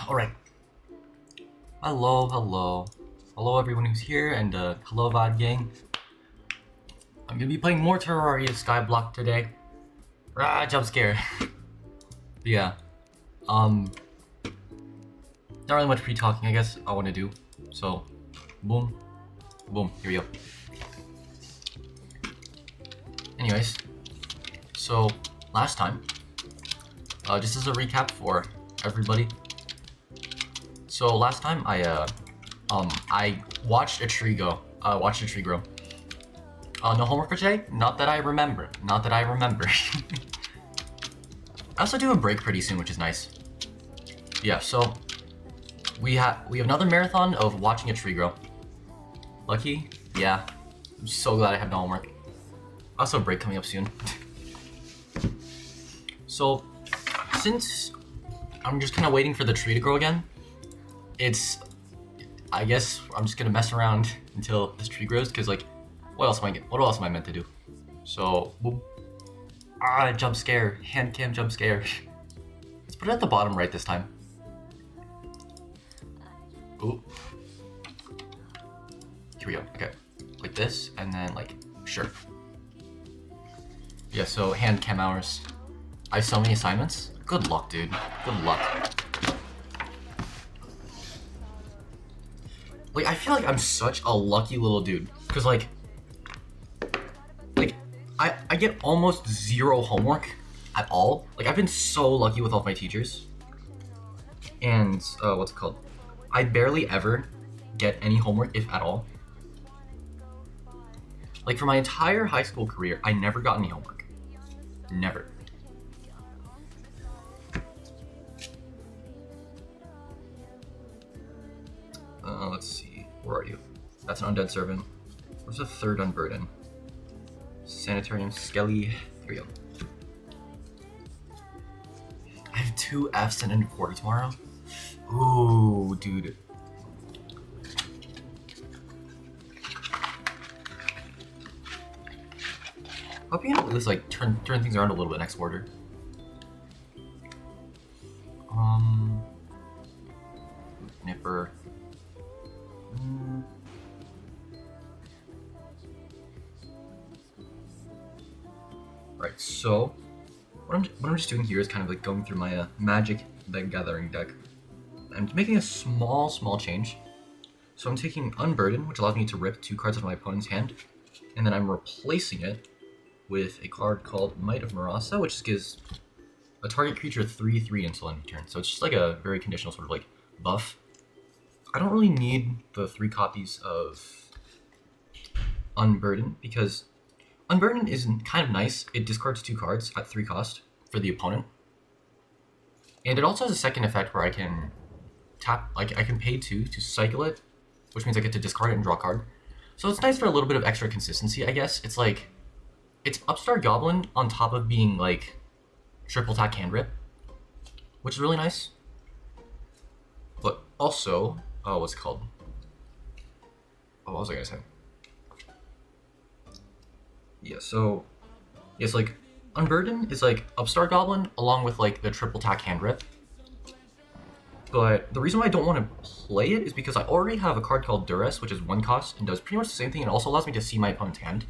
Alright. Hello everyone who's here, and hello VOD gang. I'm gonna be playing more Terraria Skyblock today. Jump scare. Yeah. Not really much pre-talking, I guess, I want to do. So, boom. Boom, here we go. Anyways, so, last time, just as a recap for everybody. So last time I watched a tree grow. No homework for today? Not that I remember. I also do a break pretty soon, which is nice. Yeah, so we have another marathon of watching a tree grow. Lucky? Yeah. I'm so glad I have no homework. Also a break coming up soon. So since I'm just kinda waiting for the tree to grow again, I guess I'm just gonna mess around until this tree grows, because like, what else am I meant to do? So, boom. Jump scare, hand cam jump scare. Let's put it at the bottom right this time. Ooh. Here we go, okay. Like this, and then like, sure. Yeah, so hand cam hours. I have so many assignments. Good luck, dude, good luck. Like, I feel like I'm such a lucky little dude, because like I get almost zero homework at all. Like, I've been so lucky with all of my teachers. And, what's it called? I barely ever get any homework, if at all. Like, for my entire high school career, I never got any homework. Never. Let's see. Where are you? That's an undead servant. Where's the third unburden? Sanitarium Skelly. Here we go. I have 2 Fs and a quarter tomorrow. Ooh, dude. Hope you can at least like turn things around a little bit next quarter. Nipper. Right, so what I'm just doing here is kind of like going through my magic deck gathering deck. I'm making a small change. So I'm taking Unburden, which allows me to rip 2 cards out of my opponent's hand, and then I'm replacing it with a card called Might of Marasa, which gives a target creature 3/3 until end of turn. So it's just like a very conditional sort of like buff. I don't really need the 3 copies of Unburden, because Unburden is kind of nice. It discards 2 cards at 3 cost for the opponent. And it also has a second effect where I can tap, like I can pay 2 to cycle it, which means I get to discard it and draw a card. So it's nice for a little bit of extra consistency, I guess. It's like, it's Upstart Goblin on top of being like triple attack hand rip, which is really nice. But also, what's it called? Oh, what was I gonna say? Yeah, so it's like Unburden is like Upstart Goblin along with like the triple attack hand rip. But the reason why I don't want to play it is because I already have a card called Duress, which is 1 cost and does pretty much the same thing, and also allows me to see my opponent's hand.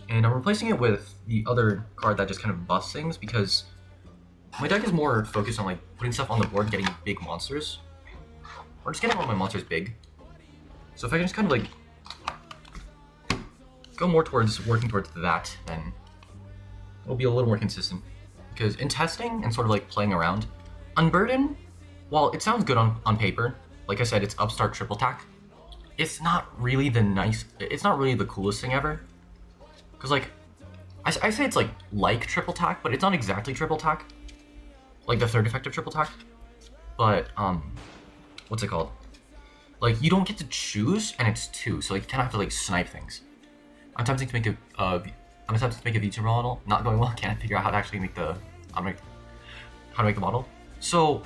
And I'm replacing it with the other card that just kind of buffs things, because my deck is more focused on like putting stuff on the board and getting big monsters. Or just getting all my monsters big. So if I can just kind of like go more towards working towards that, then it'll be a little more consistent. Because in testing and sort of like playing around, Unburden, while it sounds good on paper, like I said, it's Upstart triple attack, it's not really the coolest thing ever. Because like, I say it's like triple attack, but it's not exactly triple attack. Like the third effect of triple attack. But, what's it called? Like, you don't get to choose, and it's 2, so like you kind of have to like snipe things. I'm attempting to make a VTuber model, not going well. Can't figure out how to actually make the how to make the model. So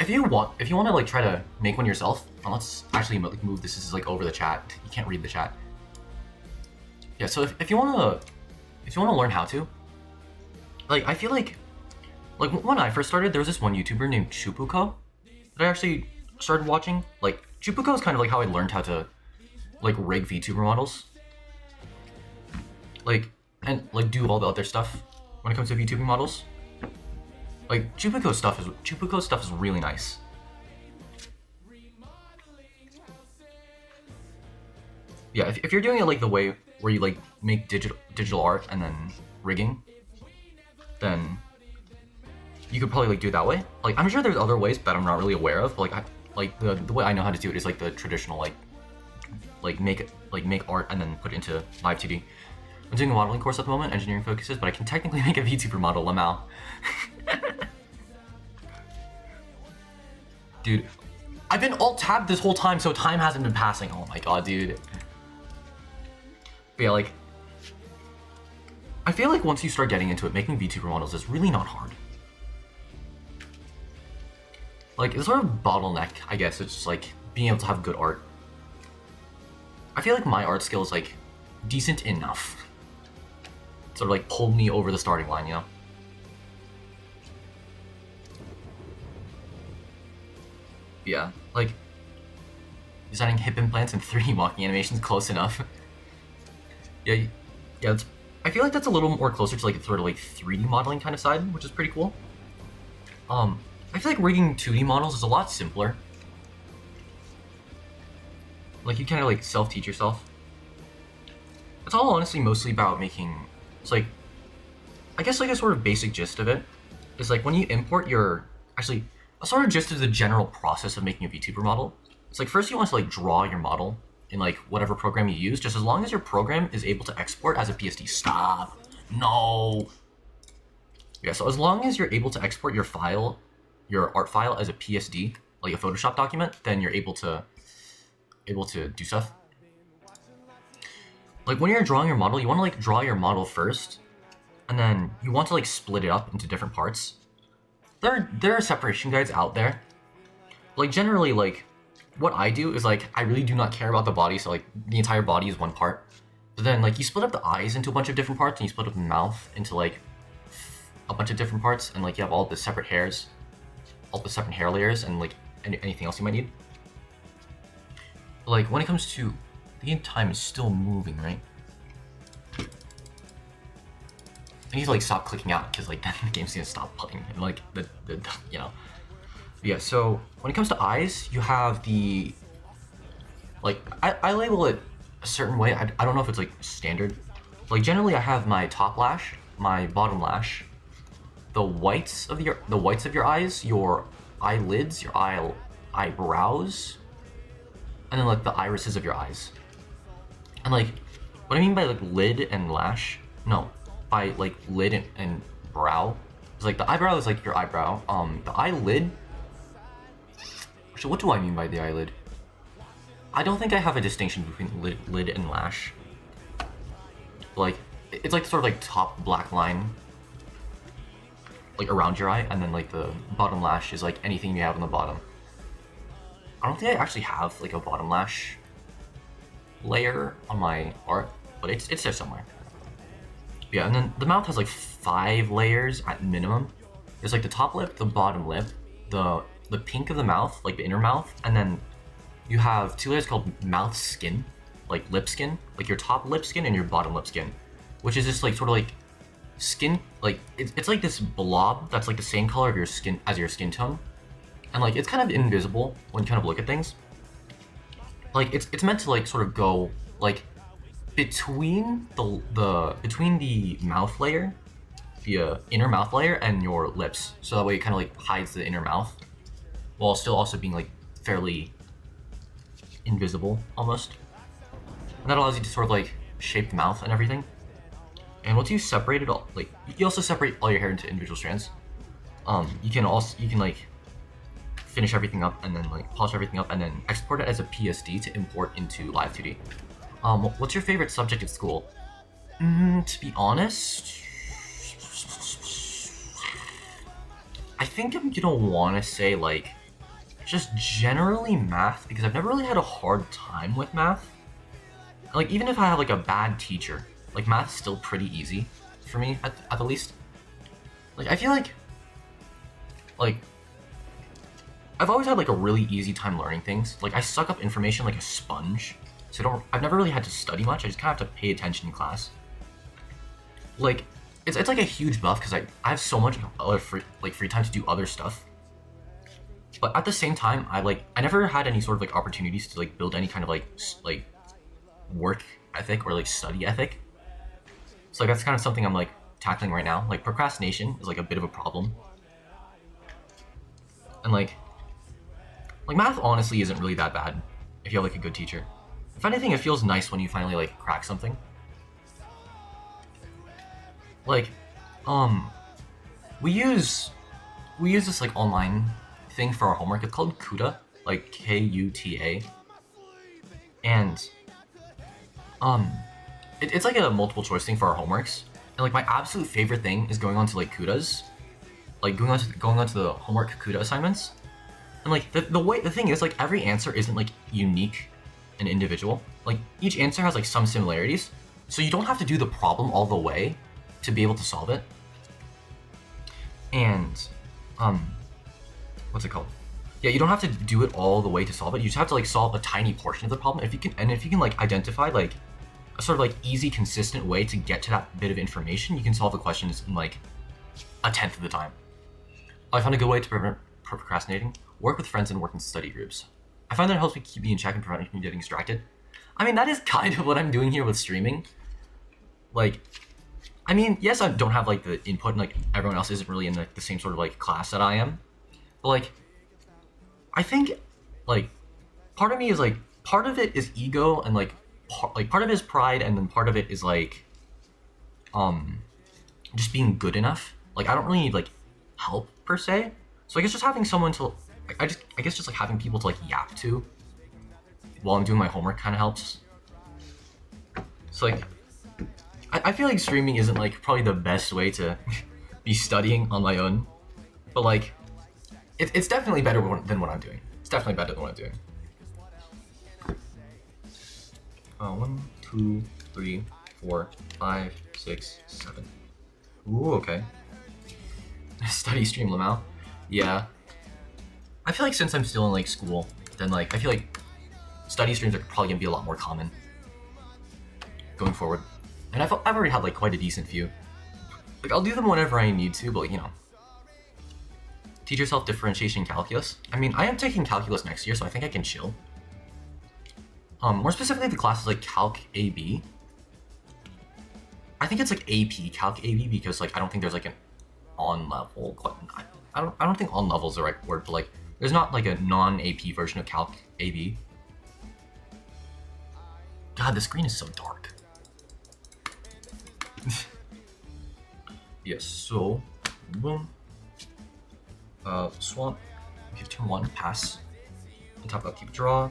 if you want to like try to make one yourself, let's actually like move this. This is like over the chat. You can't read the chat. Yeah. So if you want to learn how to, like, I feel like when I first started, there was this one YouTuber named Chupuko, that I actually started watching. Like, Jupico is kind of like how I learned how to, like, rig VTuber models. Like, and, like, do all the other stuff when it comes to VTubing models. Like, Jupico stuff is really nice. Yeah, if you're doing it like the way where you like make digital art and then rigging, then you could probably like do it that way. Like, I'm sure there's other ways, but I'm not really aware of. But, like, the way I know how to do it is like the traditional like make art and then put it into live 2D. I'm doing a modeling course at the moment, engineering focuses, but I can technically make a VTuber model, Lamau. Dude, I've been alt-tabbed this whole time, so time hasn't been passing. Oh my god, dude. But yeah, like, I feel like once you start getting into it, making VTuber models is really not hard. Like, it's sort of bottleneck, I guess. It's just like being able to have good art. I feel like my art skill is like decent enough. Sort of like pulled me over the starting line, you know? Yeah, like designing hip implants and 3D walking animations close enough. yeah, it's, I feel like that's a little more closer to like sort of like 3D modeling kind of side, which is pretty cool. I feel like rigging 2D models is a lot simpler. Like, you kind of like self-teach yourself. It's all honestly mostly about making, it's like, I guess like a sort of basic gist of it is like when you import your, actually, a sort of gist of the general process of making a VTuber model. It's like first you want to like draw your model in like whatever program you use, just as long as your program is able to export as a PSD. Stop. No. Yeah, so as long as you're able to export your file, your art file as a PSD, like a Photoshop document, then you're able to do stuff. Like when you're drawing your model, you want to like draw your model first, and then you want to like split it up into different parts. There are separation guides out there. Like generally, like what I do is like I really do not care about the body, so like the entire body is one part. But then like you split up the eyes into a bunch of different parts, and you split up the mouth into like a bunch of different parts, and like you have all the separate hairs, all the separate hair layers, and like anything else you might need. But, like when it comes to the game, time is still moving, right? I need to like stop clicking out because like then the game's gonna stop playing and like the you know. Yeah, so when it comes to eyes, you have the like I label it a certain way. I don't know if it's like standard. Like generally I have my top lash, my bottom lash, the whites of your eyes, your eyelids, your eyebrows, and then like the irises of your eyes. And like what I mean by like lid and lash, no, by like lid and brow, is like the eyebrow is like your eyebrow. The eyelid. So what do I mean by the eyelid? I don't think I have a distinction between lid and lash. Like it's like sort of like top black line, like around your eye, and then like the bottom lash is like anything you have on the bottom. I don't think I actually have like a bottom lash layer on my art, but it's there somewhere. Yeah, and then the mouth has like 5 layers at minimum. There's like the top lip, the bottom lip, the pink of the mouth, like the inner mouth, and then you have 2 layers called mouth skin, like lip skin, like your top lip skin and your bottom lip skin, which is just like sort of like skin, like it's like this blob that's like the same color of your skin as your skin tone, and like it's kind of invisible when you kind of look at things. Like it's meant to like sort of go like between the mouth layer, the inner mouth layer, and your lips, so that way it kind of like hides the inner mouth while still also being like fairly invisible almost. And that allows you to sort of like shape the mouth and everything. And once you separate it all, like you also separate all your hair into individual strands. You can like finish everything up and then like polish everything up and then export it as a PSD to import into Live 2D. What's your favorite subject at school? To be honest, I think I'm gonna want to say like just generally math, because I've never really had a hard time with math. Like even if I have like a bad teacher, like math's still pretty easy for me at the least. Like I feel like I've always had like a really easy time learning things. Like I suck up information like a sponge. So I've never really had to study much. I just kind of have to pay attention in class. Like, it's like a huge buff because I have so much other free time to do other stuff. But at the same time, I never had any sort of like opportunities to like build any kind of like work ethic or like study ethic. So like, that's kind of something I'm like tackling right now. Like procrastination is like a bit of a problem. And like math honestly isn't really that bad if you have like a good teacher. If anything, it feels nice when you finally like crack something. Like, we use this like online thing for our homework. It's called Kuta, like Kuta, and it's like a multiple choice thing for our homeworks. And like my absolute favorite thing is going on to like Kutas, like going on to the homework Kuta assignments. And like the thing is like every answer isn't like unique and individual. Like each answer has like some similarities, so you don't have to do the problem all the way to be able to solve it. And what's it called? Yeah, you don't have to do it all the way to solve it. You just have to like solve a tiny portion of the problem. If you can like identify like a sort of like easy, consistent way to get to that bit of information, you can solve the questions in like a tenth of the time. I found a good way to prevent procrastinating: work with friends and work in study groups. I find that it helps me keep me in check and prevent me from getting distracted. I mean, that is kind of what I'm doing here with streaming. Like, I mean, yes, I don't have like the input, and like everyone else isn't really in like the same sort of like class that I am. But like, I think like part of me is like, part of it is ego, and like part of it is pride, and then part of it is like just being good enough. Like I don't really need like help per se. So I guess just having someone to I guess just like having people to like yap to while I'm doing my homework kind of helps. So like I feel like streaming isn't like probably the best way to be studying on my own, but like it's definitely better than what I'm doing. It's definitely better than what I'm doing. 1, 2, 3, 4, 5, 6, 7. Ooh, okay. Study stream Lamau. Yeah. I feel like since I'm still in like school, then like I feel like study streams are probably gonna be a lot more common going forward. And I've already had like quite a decent few. Like I'll do them whenever I need to, but like, you know. Teach yourself differentiation calculus. I mean, I am taking calculus next year, so I think I can chill. More specifically, the class is like Calc AB. I think it's like AP Calc AB because like I don't think there's like an on level. I don't think on level is the right word, but like there's not like a non-AP version of Calc AB. God, the screen is so dark. Yes, so boom. Swamp. Give turn 1, pass. Tap upkeep, draw.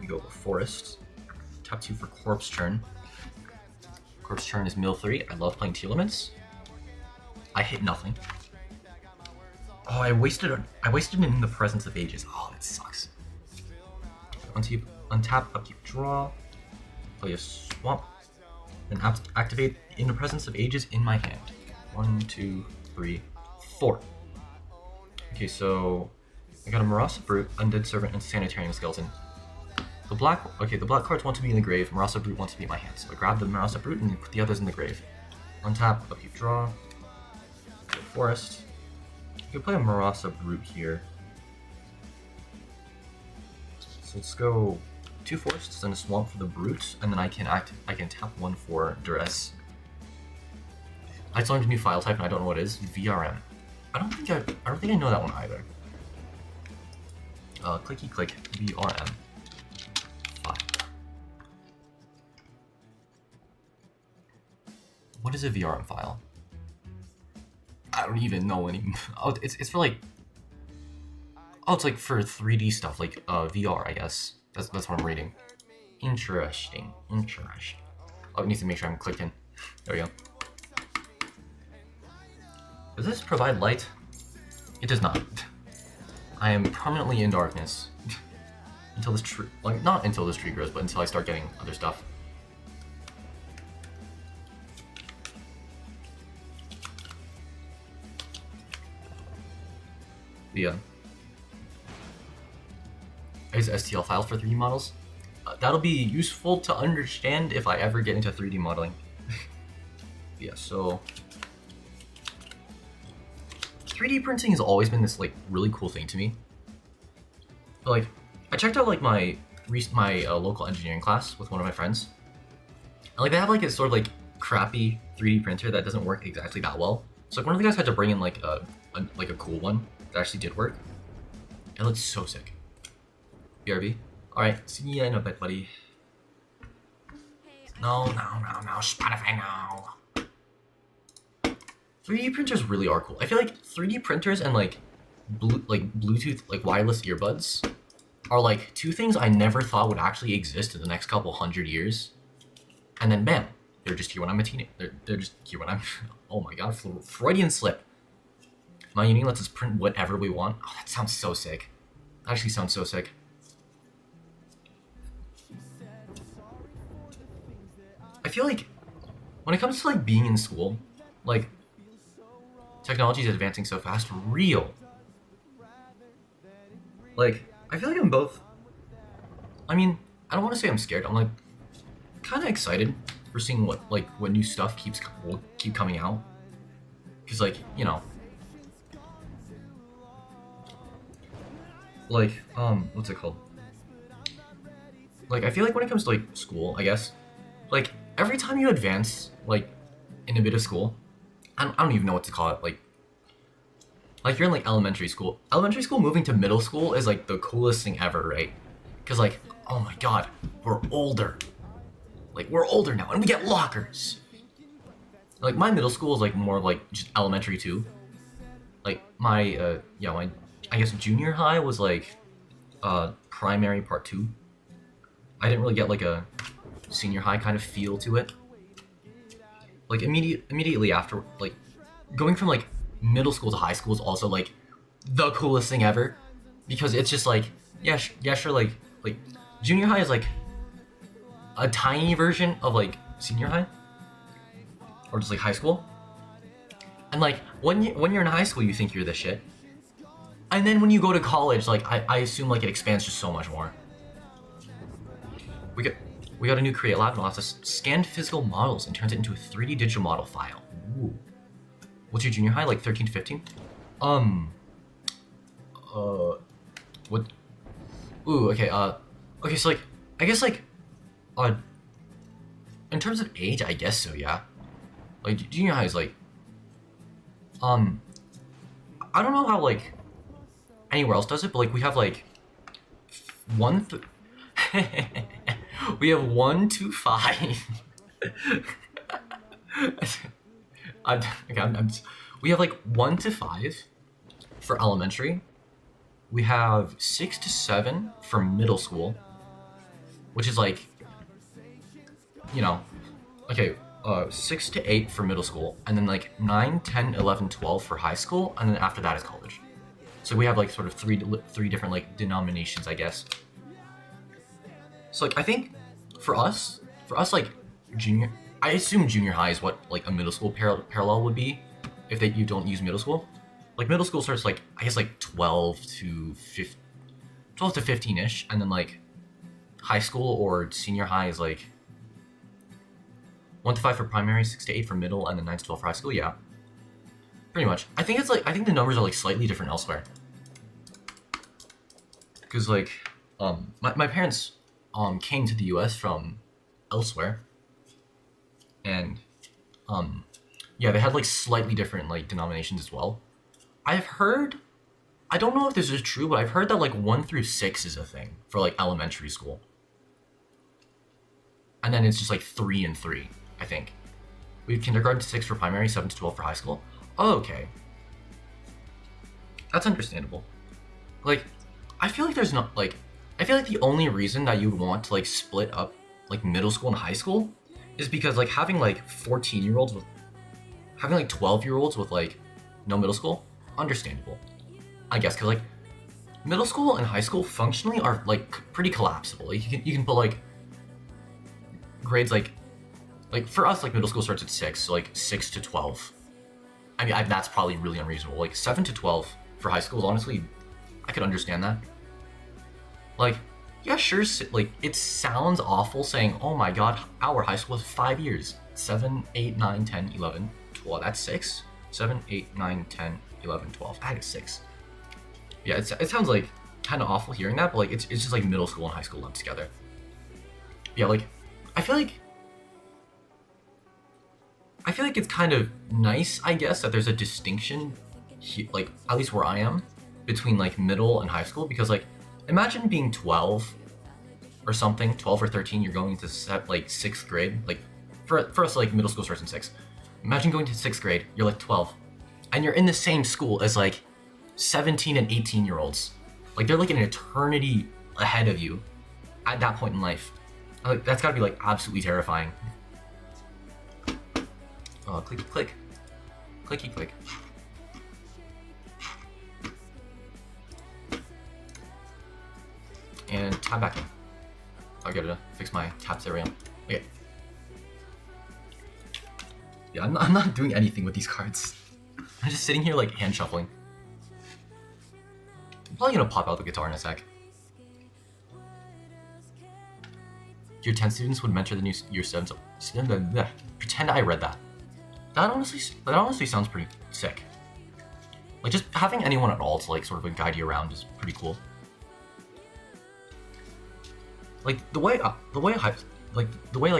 We go forest. Tap 2 for corpse turn. Corpse turn is mill 3. I love playing Telements. I hit nothing. Oh, I wasted it in the presence of ages. Oh, that sucks. Untap, upkeep, draw. Play a swamp. Then activate in the presence of ages in my hand. 1, 2, 3, 4. Okay, so I got a Marasa Brute, Undead Servant, and Sanitarium Skeleton. The black cards want to be in the grave. Marasa Brute wants to be in my hand. So I grab the Marasa Brute and put the others in the grave. Untap, upkeep, draw. Go forest. You can play a Marasa Brute here. So let's go 2 forests and a swamp for the brute, and then I can tap 1 for duress. I just learned a new file type and I don't know what it is. VRM. I don't think I know that one either. Clicky click VRM. File. What is a VRM file? I don't even know anymore. Oh, it's for like. Oh, it's like for 3D stuff, like VR, I guess. That's what I'm reading. Interesting. Oh, it needs to make sure I'm clicked in. There we go. Does this provide light? It does not. I am permanently in darkness. Until this tree, like not until this tree grows, but until I start getting other stuff. Yeah. as STL files for 3D models. That'll be useful to understand if I ever get into 3D modeling. Yeah, so 3D printing has always been this like really cool thing to me. But, like, I checked out like my local engineering class with one of my friends, and like they have like a sort of like crappy 3D printer that doesn't work exactly that well. So like one of the guys had to bring in like a cool one that actually did work. It looks so sick. BRB. Alright, see you in a bit, buddy. No, Spotify, no. 3D printers really are cool. I feel like 3D printers and like Bluetooth, like wireless earbuds are like two things I never thought would actually exist in the next couple hundred years. And then bam, they're just here when I'm a teenager. They're just here when I'm, oh my god, Freudian slip. My uni lets us print whatever we want. Oh, that sounds so sick. That actually sounds so sick. I feel like when it comes to like being in school, like technology is advancing so fast, real. Like, I feel like I'm both, I mean, I don't want to say I'm scared, I'm like kind of excited for seeing what new stuff will keep coming out. Cause like, you know, like, what's it called? Like, I feel like when it comes to like school, I guess, like every time you advance, like in a bit of school, I don't even know what to call it, like you're in like elementary school. Elementary school moving to middle school is like the coolest thing ever, right? Cause like, oh my god, we're older. Like we're older now and we get lockers. Like my middle school is like more like just elementary too. Like my I guess junior high was like primary part 2. I didn't really get like a senior high kind of feel to it. Like immediately after, like going from like middle school to high school is also like the coolest thing ever, because it's just like yeah sure, like junior high is like a tiny version of like senior high or just like high school. And like when you're in high school you think you're the shit, and then when you go to college, like I assume like it expands just so much more. We got a new Create Lab and allows us scanned physical models and turns it into a 3D digital model file. Ooh. What's your junior high, like 13 to 15? What? Ooh, okay, okay, so like, I guess like, in terms of age, I guess so, yeah. Like, junior high is like, I don't know how like, anywhere else does it, but like we have like, we have 1 to 5. We have like 1 to 5 for elementary. We have 6 to 7 for middle school, which is like, you know, okay, 6 to 8 for middle school, and then like 9, 10, 11, 12 for high school, and then after that is college. So we have like sort of three different like denominations, I guess. So like I think for us like junior, I assume junior high is what like a middle school parallel would be if you don't use middle school. Like middle school starts like I guess like 12 to 15ish, and then like high school or senior high is like 1 to 5 for primary, 6 to 8 for middle, and then 9 to 12 for high school. Yeah, pretty much. I think the numbers are like slightly different elsewhere. Because like my parents came to the US from elsewhere, and yeah, they had like slightly different like denominations as well. I've heard, I don't know if this is true, but I've heard that like 1 through 6 is a thing for like elementary school, and then it's just like 3 and 3, I think. We have kindergarten to 6 for primary, 7 to 12 for high school. Oh, okay, that's understandable. Like I feel like there's not like, I feel like the only reason that you'd want to like split up like middle school and high school is because like having like 14-year-olds with having like 12-year-olds with like no middle school, understandable, I guess, because like middle school and high school functionally are like pretty collapsible. Like you can put like grades like for us like middle school starts at 6, so like 6 to 12. I mean that's probably really unreasonable. Like 7 to 12 for high school is honestly, I could understand that. Like Yeah, sure. Like, it sounds awful saying, oh my god, our high school is 5 years. 7, 8, 9, 10, 11, 12. That's 6. 7, 8, 9, 10, 11, 12. That is 6. Yeah, it sounds like kind of awful hearing that, but like it's just like middle school and high school lumped together. Yeah, like I feel like it's kind of nice, I guess, that there's a distinction, like at least where I am, between like middle and high school, because like imagine being 12 or something, 12 or 13, you're going to like 6th grade, like for us like middle school starts in 6. Imagine going to 6th grade, you're like 12, and you're in the same school as like 17 and 18-year-olds. Like they're like an eternity ahead of you at that point in life. Like that's gotta be like absolutely terrifying. Oh, clicky click. Clicky click. And tab back in. I gotta fix my tabs area. Okay. Yeah, I'm not doing anything with these cards. I'm just sitting here like hand shuffling. I'm probably gonna pop out the guitar in a sec. Your 10 students would mentor the new year 7. Pretend I read that. That honestly sounds pretty sick. Like just having anyone at all to like sort of like guide you around is pretty cool. Like the way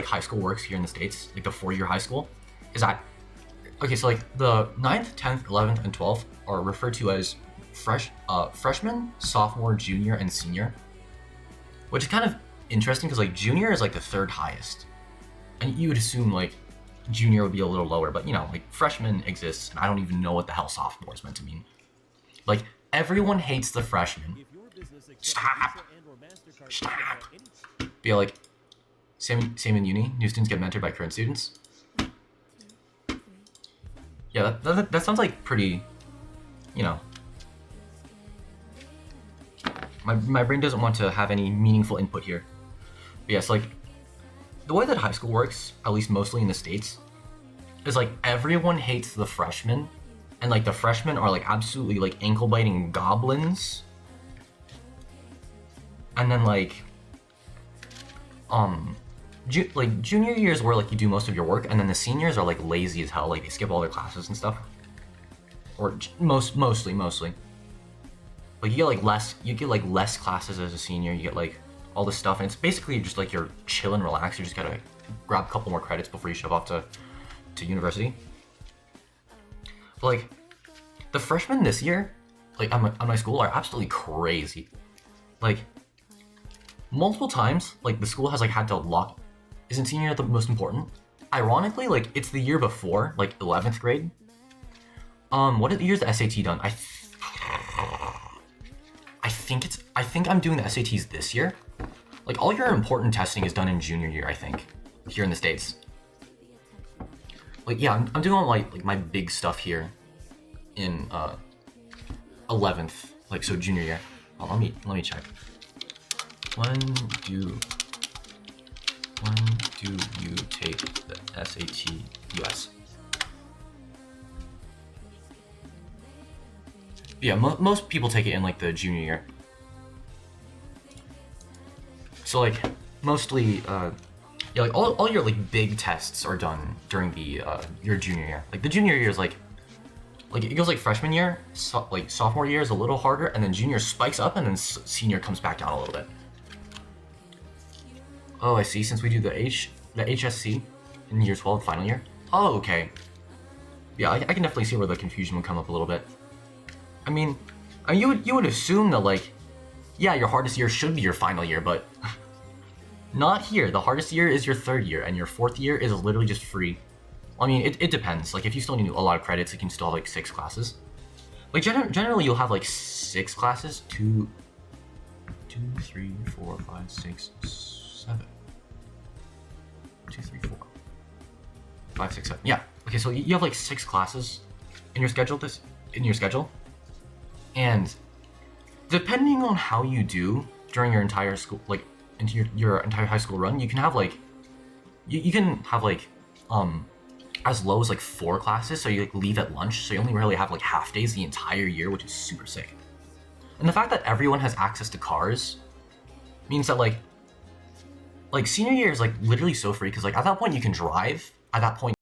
high school works here in the States, like the 4-year high school, is that okay? So like the 9th, 10th, 11th, and 12th are referred to as freshman, sophomore, junior, and senior, which is kind of interesting because like junior is like the 3rd highest, and you would assume like junior would be a little lower, but you know, like freshman exists, and I don't even know what the hell sophomore is meant to mean. Like everyone hates the freshman. Stop. Be like, same in uni. New students get mentored by current students. Yeah, that sounds like pretty, you know. My brain doesn't want to have any meaningful input here. But yes, like, the way that high school works, at least mostly in the States, is like everyone hates the freshmen, and like the freshmen are like absolutely like ankle-biting goblins. And then like, like junior year is where like you do most of your work, and then the seniors are like lazy as hell, like they skip all their classes and stuff. Or mostly. Like you get like less classes as a senior. You get like all this stuff, and it's basically just like you're chill and relax. You just gotta grab a couple more credits before you shove off to university. But like the freshmen this year, like on my school, are absolutely crazy. Like multiple times, like the school has like had to lock. Isn't senior year the most important? Ironically, like it's the year before, like 11th grade. What year's the SAT done? I think I'm doing the SATs this year. Like all your important testing is done in junior year, I think, here in the States. Like yeah, I'm doing all like my big stuff here in 11th, like so junior year. Oh, let me check. When do you take the SAT US? Yeah, most people take it in like the junior year. So like mostly, yeah, like all your like big tests are done during the your junior year. Like the junior year is like it goes like freshman year, like sophomore year is a little harder, and then junior spikes up, and then senior comes back down a little bit. Oh, I see. Since we do the HSC in year 12, final year. Oh, okay. Yeah, I can definitely see where the confusion would come up a little bit. I mean, you would assume that like, yeah, your hardest year should be your final year, but not here. The hardest year is your 3rd year, and your 4th year is literally just free. I mean, it depends. Like, if you still need a lot of credits, you can still have like 6 classes. Like generally, you'll have like 6 classes. 2, 3, 4, 5, 6, 7. 2, 3, 4, 5, 6, 7. Yeah. Okay, so you have like 6 classes in your schedule. And depending on how you do during your entire school, like into your entire high school run, you can have like you can have like as low as like 4 classes. So you like leave at lunch, so you only really have like half days the entire year, which is super sick. And the fact that everyone has access to cars means that like senior year is like literally so free because like at that point you can drive. At that point.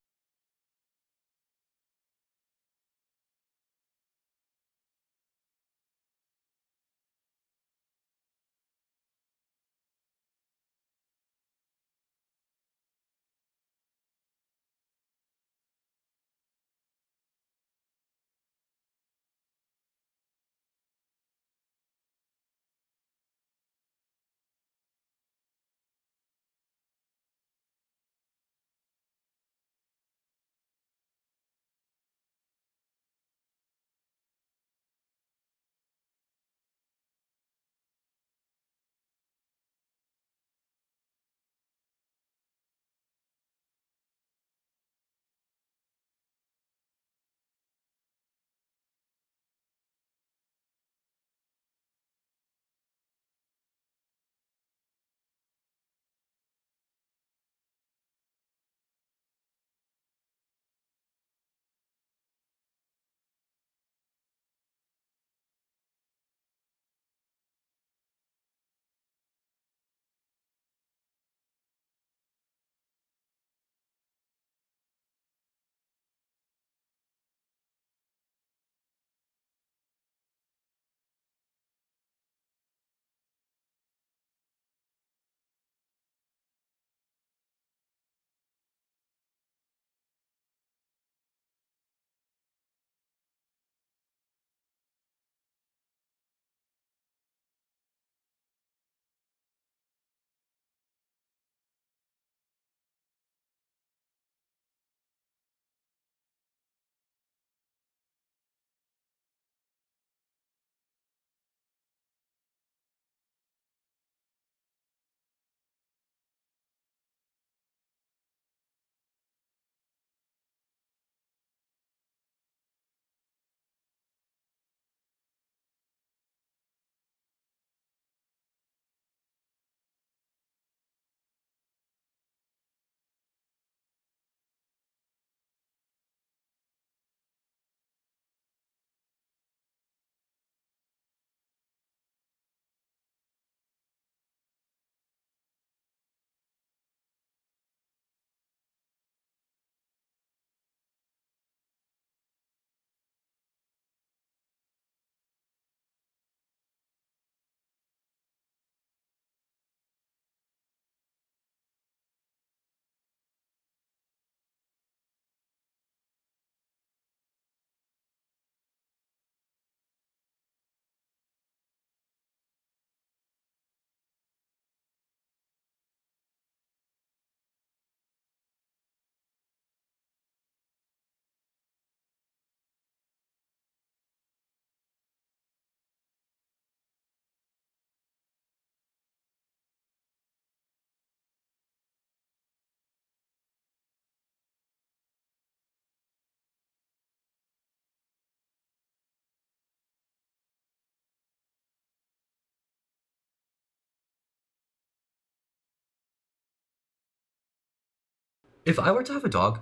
If I were to have a dog,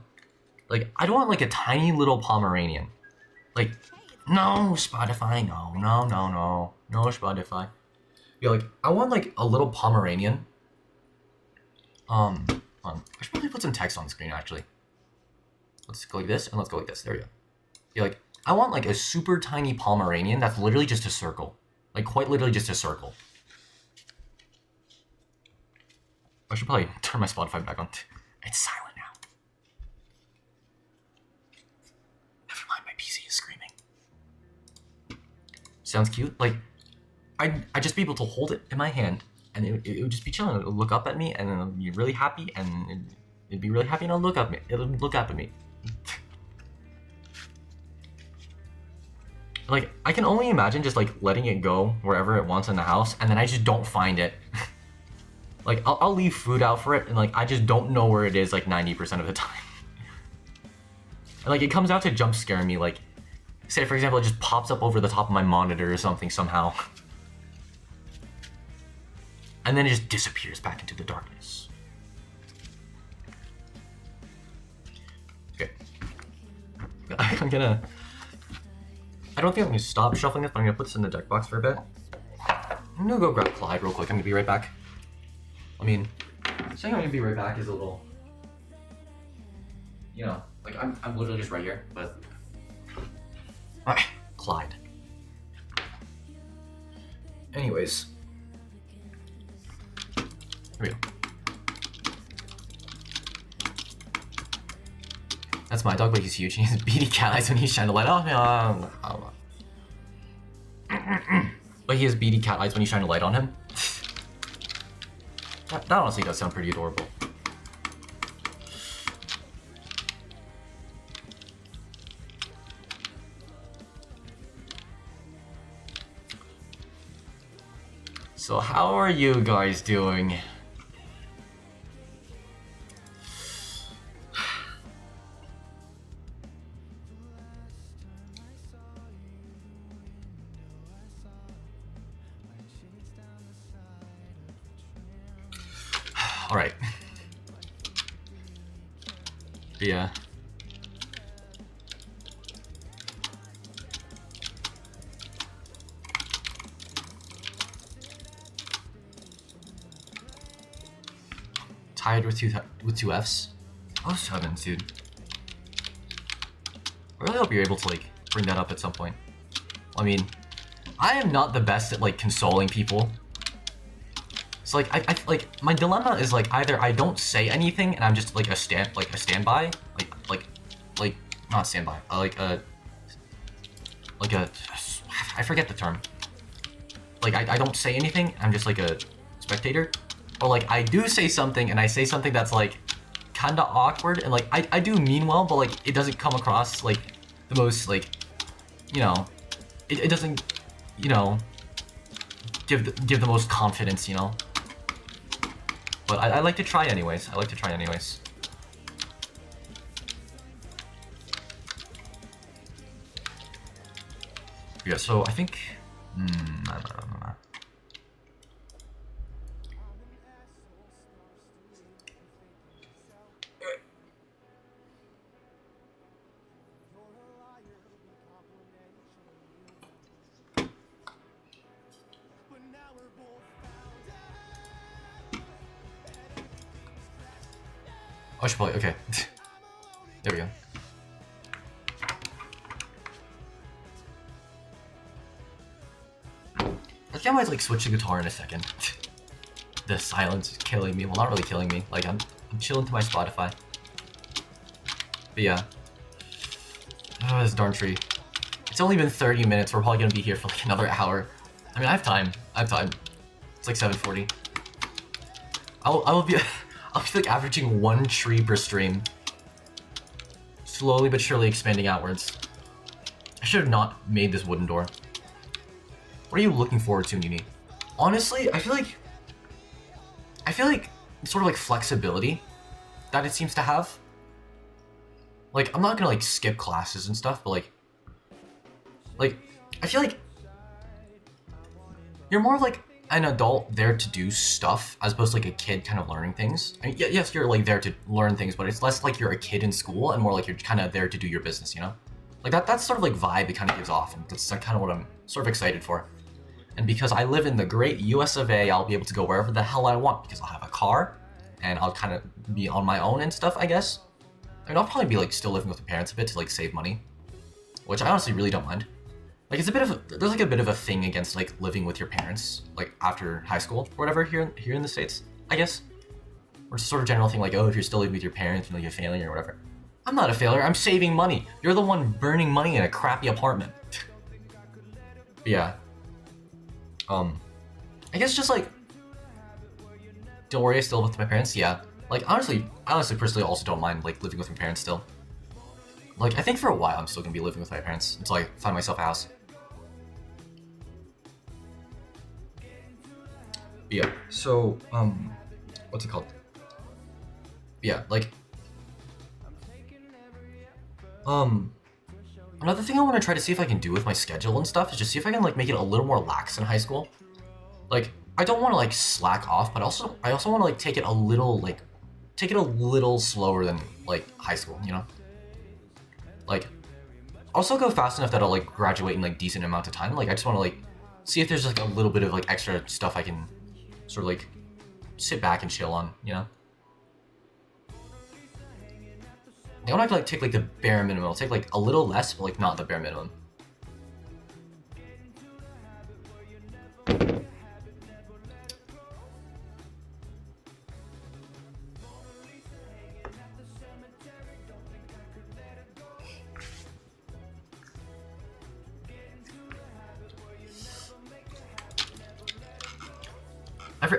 like I don't want like a tiny little Pomeranian. Like, no Spotify, no Spotify. Yeah, like I want like a little Pomeranian. I should probably put some text on the screen actually. Let's go like this and let's go like this. There we go. Yeah, like I want like a super tiny Pomeranian that's literally just a circle, like quite literally just a circle. I should probably turn my Spotify back on. It's silent now. Never mind, my PC is screaming. Sounds cute. Like, I'd just be able to hold it in my hand, and it would just be chilling. It would look up at me, and then it'd be really happy, and it'd be really happy, and it'll look up me. It'll look up at me. Like, I can only imagine just like letting it go wherever it wants in the house, and then I just don't find it. Like, I'll leave food out for it, and like I just don't know where it is like 90% of the time. And like it comes out to jump scare me. Like, say for example, it just pops up over the top of my monitor or something somehow, and then it just disappears back into the darkness. Okay, I'm gonna. I don't think I'm gonna stop shuffling this, but I'm gonna put this in the deck box for a bit. I'm gonna go grab Clyde real quick. I'm gonna be right back. I mean, saying I'm gonna be right back is a little, you know, like I'm literally just right here, but. Alright, Clyde. Anyways. Here we go. That's my dog, but he's huge. He has beady cat eyes when he's trying to light on him. But he has beady cat eyes when he's trying to light on him. That honestly does sound pretty adorable. So how are you guys doing? All right. Yeah. Tied with two Fs. Oh heavens, dude. I really hope you're able to like bring that up at some point. I mean, I am not the best at like consoling people. So like I like my dilemma is like either I don't say anything and I'm just like a standby, like not standby, I forget the term. Like I don't say anything, I'm just like a spectator. Or like I do say something and I say something that's like kinda awkward and like I do mean well, but like it doesn't come across like the most like, you know, it doesn't, you know, give the most confidence, you know. But I like to try anyways. I like to try anyways. Yeah, so I think I should probably, okay. There we go. I think I might like switch the guitar in a second. The silence is killing me. Well, not really killing me. Like I'm chilling to my Spotify. But yeah. Oh, this darn tree. It's only been 30 minutes. We're probably gonna be here for like another hour. I mean, I have time. It's like 7:40. I'll be like averaging 1 tree per stream. Slowly but surely expanding outwards. I should have not made this wooden door. What are you looking forward to, Nini? Honestly, I feel like sort of like flexibility that it seems to have. Like, I'm not gonna like skip classes and stuff, but like I feel like you're more of like an adult there to do stuff as opposed to like a kid kind of learning things. I mean, yes, you're like there to learn things, but it's less like you're a kid in school and more like you're kind of there to do your business, you know? Like that's sort of like vibe it kind of gives off, and that's kind of what I'm sort of excited for. And because I live in the great US of A, I'll be able to go wherever the hell I want because I'll have a car and I'll kind of be on my own and stuff, I guess. I mean, I'll probably be like still living with the parents a bit to like save money, which I honestly really don't mind. Like it's a bit of there's like a bit of a thing against like living with your parents like after high school or whatever here in the States, I guess. Or it's sort of general thing like, oh, if you're still living with your parents, you know, you're a failure or whatever. I'm not a failure, I'm saving money. You're the one burning money in a crappy apartment. But yeah. I guess just like, don't worry, I still live with my parents. Yeah, like honestly, personally, also don't mind like living with my parents still. Like I think for a while I'm still gonna be living with my parents until I find myself a house. But yeah. So what's it called? Yeah, like another thing I want to try to see if I can do with my schedule and stuff is just see if I can like make it a little more lax in high school. Like I don't want to like slack off, but I also want to like take it a little slower than like high school, you know? Like also go fast enough that I'll like graduate in like decent amount of time. Like I just want to like see if there's like a little bit of like extra stuff I can sort of like sit back and chill on, you know? I don't have to like take like the bare minimum. I'll take like a little less, but like not the bare minimum.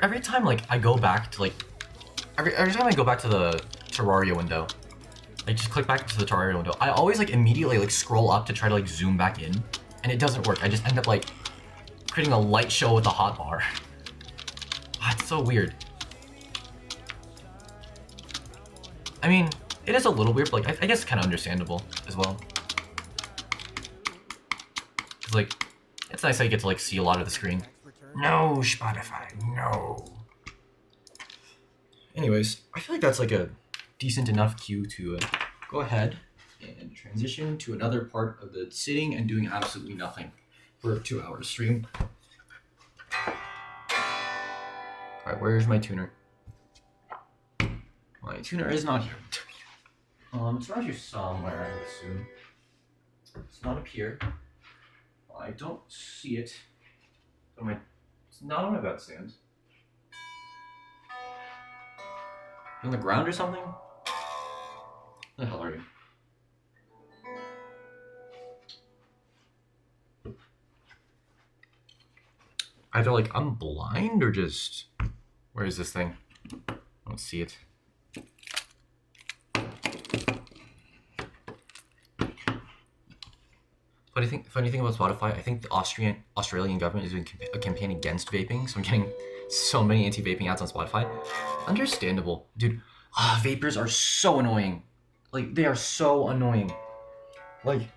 Every time like I go back to like every time I go back to the Terraria window, I just click back to the Terraria window, I always like immediately like scroll up to try to like zoom back in, and it doesn't work. I just end up like creating a light show with the hotbar. It's so weird. I mean, it is a little weird, but like I guess it's kind of understandable as well. Cause like it's nice that you get to like see a lot of the screen. No, Spotify, no. Anyways, I feel like that's like a decent enough cue to go ahead and transition to another part of the sitting and doing absolutely nothing for a 2-hour stream. Alright, where's my tuner? My tuner is not here. It's around here somewhere, I would assume. It's not up here. I don't see it. It's not on my bed stand. On the ground or something? Where the hell are you? Either like I'm blind or just... Where is this thing? I don't see it. Funny thing about Spotify, I think the Australian government is doing a campaign against vaping, so I'm getting so many anti-vaping ads on Spotify. Understandable. Dude, vapors are so annoying. Like, they are so annoying. Like,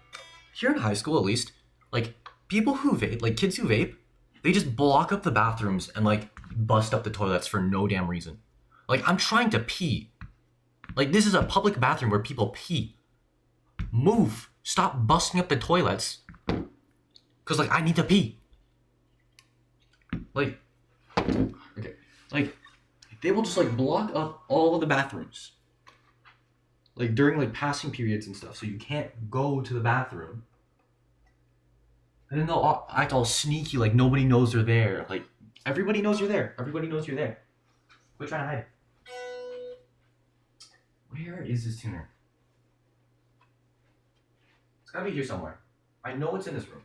here in high school at least, like, people who vape, like kids who vape, they just block up the bathrooms and like bust up the toilets for no damn reason. Like, I'm trying to pee. Like, this is a public bathroom where people pee. Move. Stop busting up the toilets. Cause like I need to pee. Like, okay, like they will just like block up all of the bathrooms. Like during like passing periods and stuff, so you can't go to the bathroom. And then they'll act all sneaky, like nobody knows they're there. Like everybody knows you're there. Everybody knows you're there. Quit trying to hide. Where is this tuner? It's gotta be here somewhere. I know it's in this room.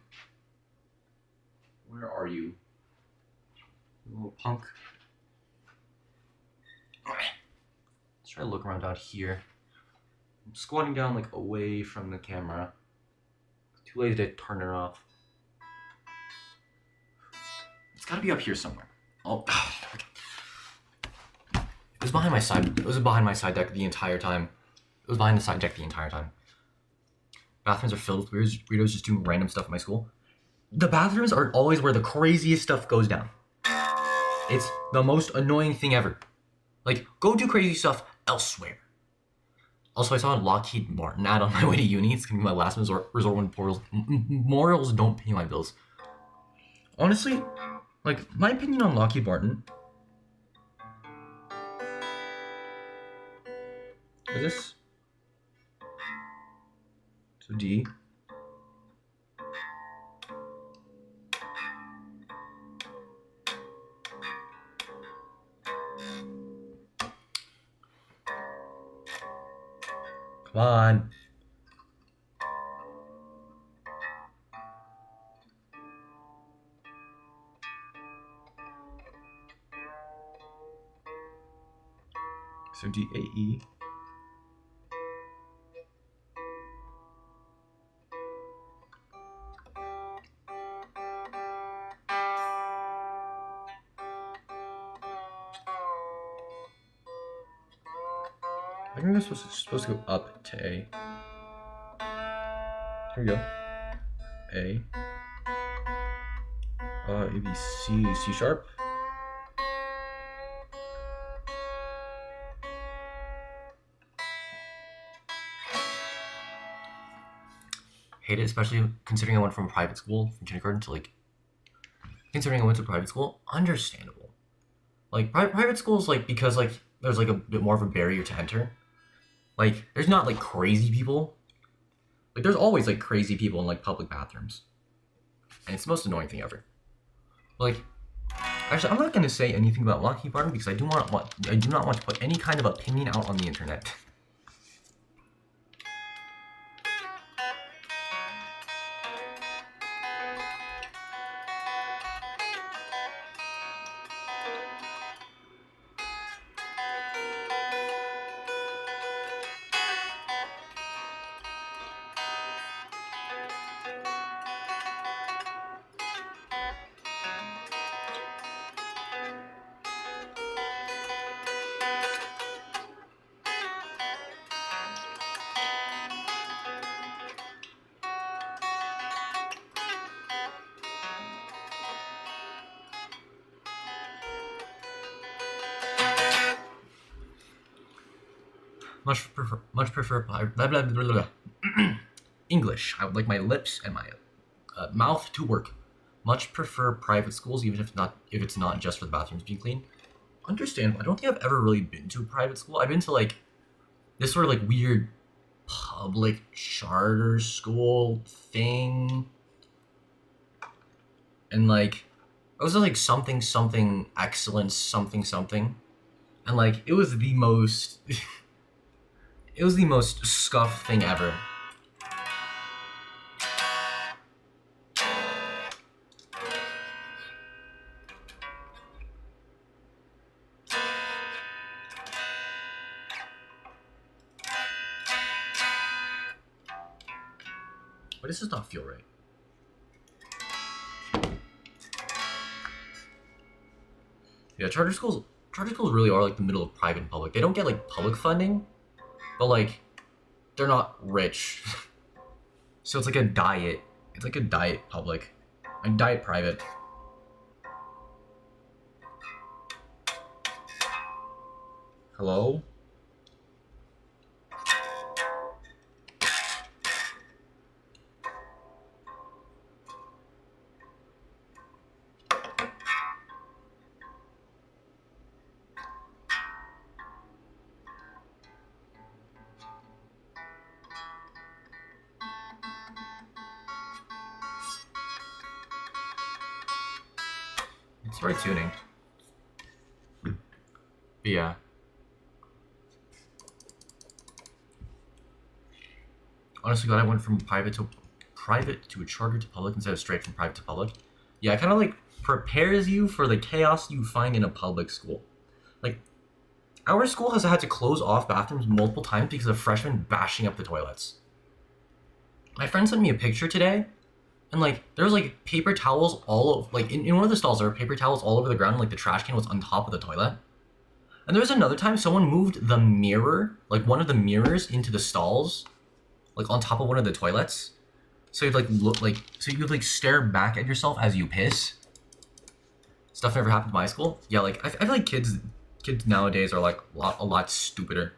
Where are you? You little punk. Let's try to look around out here. I'm squatting down like away from the camera. Too lazy to turn it off. It's gotta be up here somewhere. Oh, okay. It was behind my side. It was behind my side deck the entire time. It was behind the side deck the entire time. Bathrooms are filled with weirdos just doing random stuff at my school. The bathrooms are always where the craziest stuff goes down. It's the most annoying thing ever. Like, go do crazy stuff elsewhere. Also, I saw a Lockheed Martin ad on my way to uni. It's gonna be my last resort when morals don't pay my bills. Honestly, like, my opinion on Lockheed Martin is this. So D. Come on. So DAE. I think this was supposed to go up to A. Here we go. A. A, B, C, C sharp. Hate it, especially considering I went from private school from kindergarten to like considering I went to private school, understandable. Like private schools, like because like there's like a bit more of a barrier to enter. Like there's not like crazy people. Like there's always like crazy people in like public bathrooms, and it's the most annoying thing ever. Like actually, I'm not gonna say anything about Lockheed Martin because I do not want to put any kind of opinion out on the internet. Much prefer blah, blah, blah, blah, blah. English. I would like my lips and my mouth to work. Much prefer private schools, even if it's not just for the bathrooms being clean. Understandable. I don't think I've ever really been to a private school. I've been to like this sort of like weird public charter school thing, and like it was like something excellence something, and like it was the most. It was the most scuffed thing ever. But this does not feel right. Yeah, charter schools really are like the middle of private and public. They don't get like public funding, but like they're not rich. So it's like a diet. It's like a diet public. A diet private. Hello? It's very tuning. But yeah. Honestly, glad I went from private to a charter to public instead of straight from private to public. Yeah, it kind of like prepares you for the chaos you find in a public school. Like, our school has had to close off bathrooms multiple times because of freshmen bashing up the toilets. My friend sent me a picture today, and like there was like paper towels all over, like in one of the stalls there were paper towels all over the ground, and like the trash can was on top of the toilet. And there was another time someone moved the mirror, like one of the mirrors, into the stalls, like on top of one of the toilets. So you'd like look like so you'd like stare back at yourself as you piss. Stuff never happened in my school. Yeah, like I feel like kids nowadays are like a lot stupider.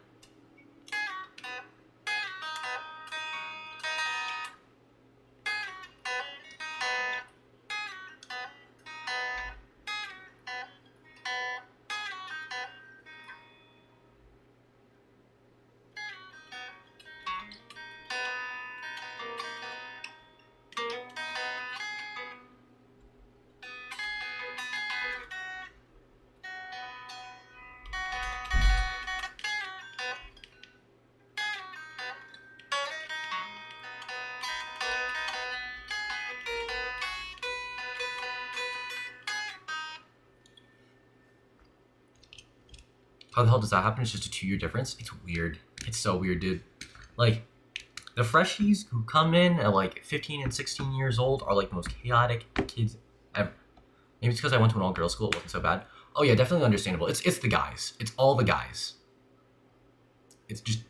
How the hell does that happen? It's just a 2-year difference. It's weird. It's so weird, dude. Like, the freshies who come in at like 15 and 16 years old are like the most chaotic kids ever. Maybe it's because I went to an all-girls school. It wasn't so bad. Oh yeah, definitely understandable. It's the guys. It's all the guys. It's just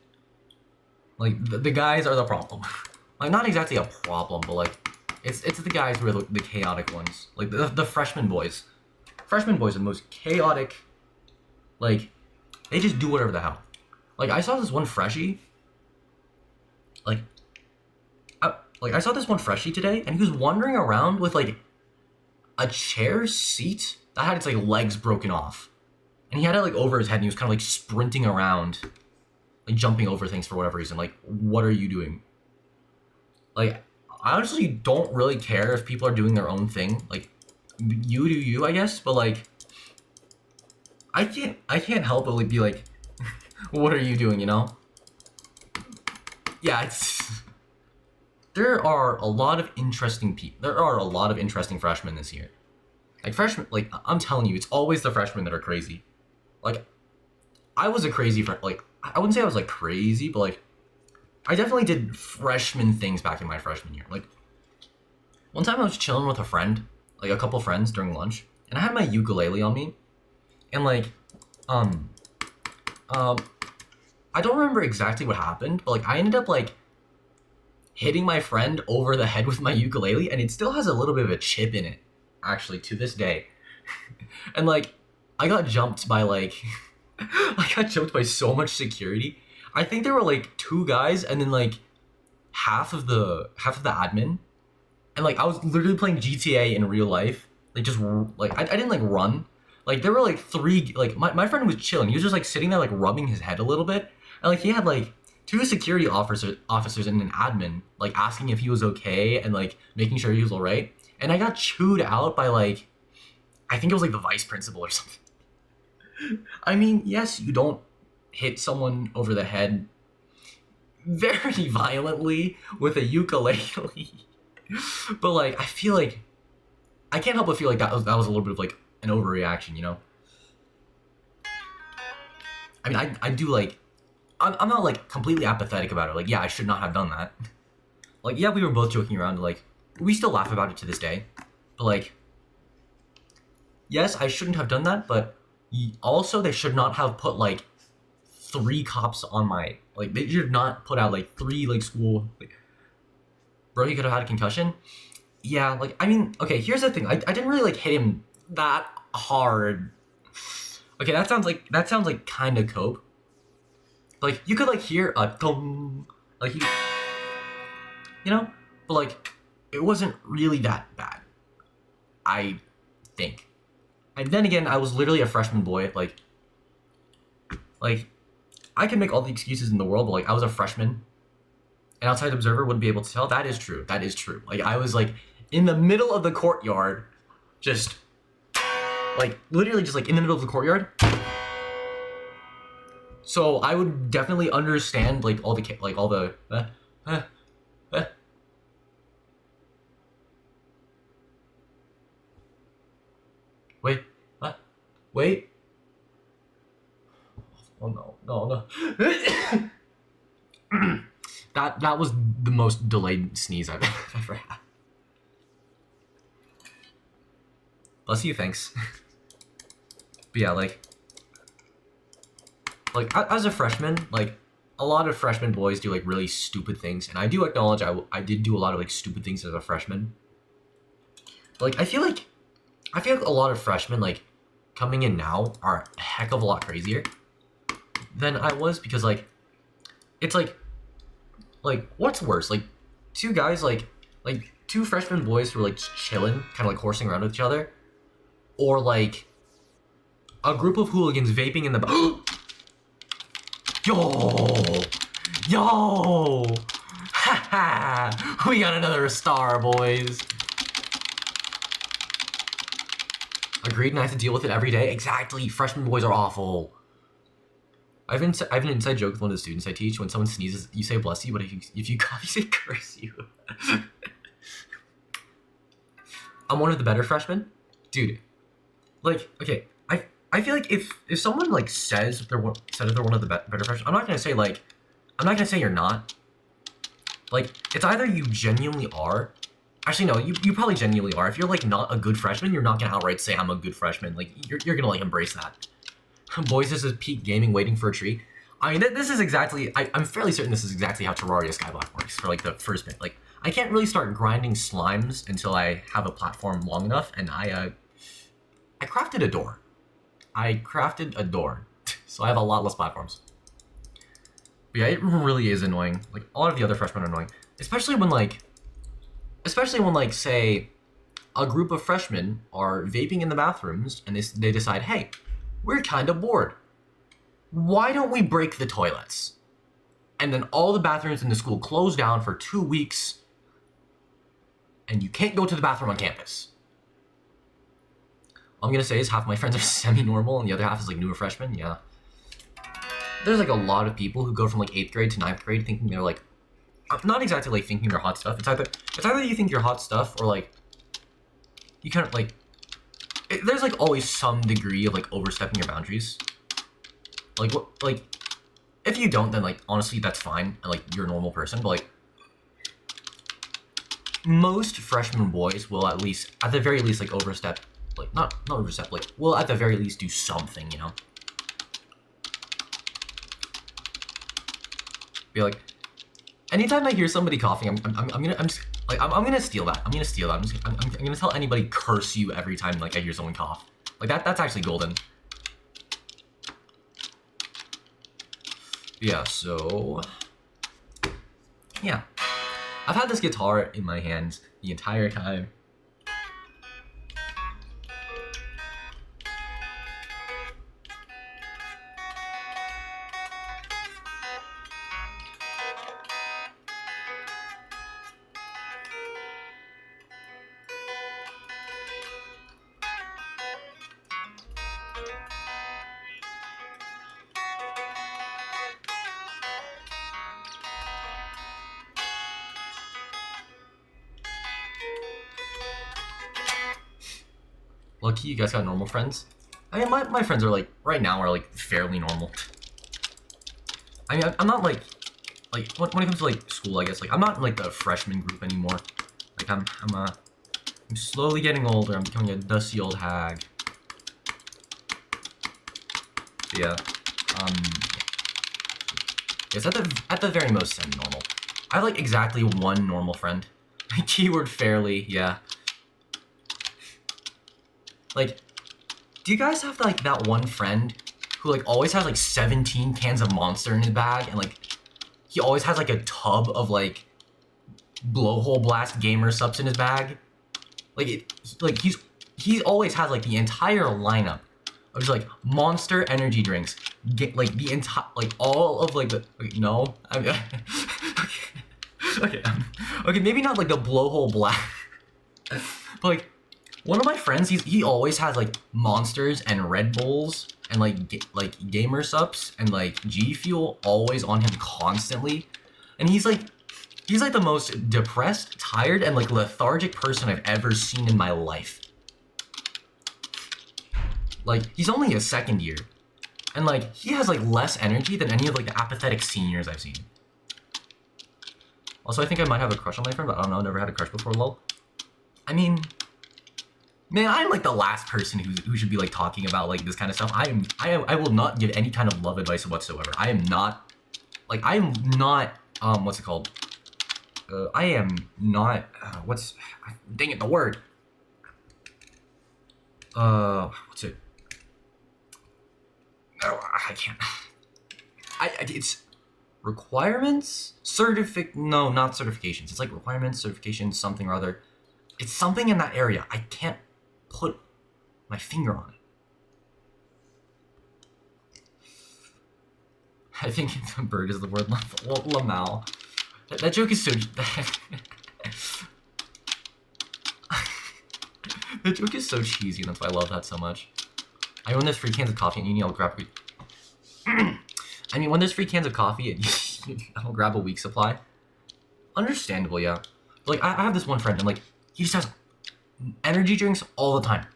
like the guys are the problem. Like not exactly a problem, but like it's the guys who are the chaotic ones. Like the freshman boys. Freshman boys are the most chaotic. Like they just do whatever the hell. Like I saw this one freshie. I saw this one freshie today, and he was wandering around with like a chair seat that had its like legs broken off, and he had it like over his head, and he was kind of like sprinting around, like jumping over things for whatever reason. Like, what are you doing? Like, I honestly don't really care if people are doing their own thing. Like, you do you, I guess. But like, I can't help but like be like, what are you doing? You know? Yeah, there are a lot of interesting people. There are a lot of interesting freshmen this year. Like freshmen, like I'm telling you, it's always the freshmen that are crazy. Like, I was a crazy like I wouldn't say I was like crazy, but like I definitely did freshman things back in my freshman year. Like one time I was chilling with a friend, like a couple friends during lunch, and I had my ukulele on me, and like I don't remember exactly what happened, but like I ended up like hitting my friend over the head with my ukulele, and it still has a little bit of a chip in it, actually, to this day. And like I got jumped by like I got jumped by so much security. I think there were like 2 guys and then like half of the admin, and like I was literally playing GTA in real life. Like just like I didn't like run. Like there were like 3, like my friend was chilling. He was just like sitting there like rubbing his head a little bit, and like he had like 2 security officers and an admin like asking if he was okay and like making sure he was all right. And I got chewed out by like, I think it was like the vice principal or something. I mean, yes, you don't hit someone over the head very violently with a ukulele, but like I feel like I can't help but feel like that was a little bit of like an overreaction, you know? I mean, I do like, I'm not like completely apathetic about it. Like, yeah, I should not have done that. Like, yeah, we were both joking around. Like, we still laugh about it to this day. But like, yes, I shouldn't have done that. But also, they should not have put like 3 cops on my, like, they should not put out like 3 like school. Like, bro, he could have had a concussion. Yeah, like, I mean, okay, here's the thing. I didn't really like hit him that hard. Okay, that sounds like kind of cope. Like you could like hear a thump, like you know, but like it wasn't really that bad, I think. And then again, I was literally a freshman boy. Like I can make all the excuses in the world, but like I was a freshman. An outside observer wouldn't be able to tell. That is true. That is true. Like I was like in the middle of the courtyard, just like literally just like in the middle of the courtyard. So I would definitely understand like all the wait, what? Wait. Oh no. That was the most delayed sneeze I've ever had. Bless you, thanks. But yeah, like as a freshman, like a lot of freshman boys do like really stupid things, and I do acknowledge I did do a lot of like stupid things as a freshman. But, like I feel like a lot of freshmen like coming in now are a heck of a lot crazier than I was, because like it's like what's worse, like 2 guys like 2 freshman boys who are like chilling, kind of like horsing around with each other, or like a group of hooligans vaping in the yo, haha, we got another star, boys. Agreed, and I have to deal with it every day. Exactly, freshmen boys are awful. I have an inside joke with one of the students I teach. When someone sneezes, you say bless you, but if you cough, you say curse you. I'm one of the better freshmen, dude. Like, okay, I feel like if someone like says they're one of the better freshmen, I'm not gonna say you're not. Like, it's either you genuinely are. Actually, no, you probably genuinely are. If you're like not a good freshman, you're not gonna outright say I'm a good freshman. Like, you're gonna like embrace that. Boys, this is peak gaming waiting for a treat. I mean, this is exactly, I'm fairly certain this is exactly how Terraria Skyblock works for like the first bit. Like, I can't really start grinding slimes until I have a platform long enough, and I crafted a door. So I have a lot less platforms. But yeah, it really is annoying. Like, a lot of the other freshmen are annoying. Especially when say, a group of freshmen are vaping in the bathrooms, and they decide, hey, we're kind of bored. Why don't we break the toilets? And then all the bathrooms in the school close down for 2 weeks, and you can't go to the bathroom on campus. All I'm gonna say is half my friends are semi-normal, and the other half is like newer freshmen. Yeah. There's like a lot of people who go from like 8th grade to 9th grade thinking they're like, not exactly like thinking they're hot stuff. It's either you think you're hot stuff, or like you kind of like there's like always some degree of like overstepping your boundaries. Like what, like if you don't, then like honestly that's fine, and like you're a normal person. But like most freshman boys will at the very least like overstep, like not overstep, like will at the very least do something, you know. Be like, anytime I hear somebody coughing, I'm gonna steal that. I'm gonna steal that. I'm gonna tell anybody curse you every time like I hear someone cough. Like that's actually golden. Yeah, so yeah. I've had this guitar in my hands the entire time. Lucky you guys got normal friends. I mean, my friends are like, right now are like fairly normal. I mean, I'm not like when it comes to like school, I guess, like I'm not in like the freshman group anymore. Like I'm slowly getting older. I'm becoming a dusty old hag. But yeah, yes, at the very most semi-normal. I have like exactly one normal friend. Keyword fairly, yeah. Like, do you guys have like that one friend who like always has like 17 cans of Monster in his bag, and like he always has like a tub of like blowhole blast gamer subs in his bag? Like he always has like the entire lineup of just like Monster energy drinks, like the entire like all of like the no, okay, maybe not like the blowhole blast, but like. One of my friends, he always has like Monsters and Red Bulls and like gamer subs and like G Fuel always on him constantly, and he's like the most depressed, tired, and like lethargic person I've ever seen in my life. Like he's only a second year, and like he has like less energy than any of like the apathetic seniors I've seen. Also, I think I might have a crush on my friend, but I don't know. Never had a crush before. Lol. I mean. Man, I'm like the last person who should be like talking about like this kind of stuff. I will not give any kind of love advice whatsoever. I am not what's it called? I am not dang it, the word. What's it? No, I can't. It's requirements? No, not certifications. It's like requirements, certifications, something or other. It's something in that area. I can't put my finger on it. I think the bird is the word Lamau. That joke is so... The joke is so cheesy, and that's why I love that so much. I mean, when there's free cans of coffee at uni, I'll grab... I mean, when there's free cans of coffee, I'll grab a week supply. Understandable, yeah. But, like, I have this one friend, and, like, he just has energy drinks all the time,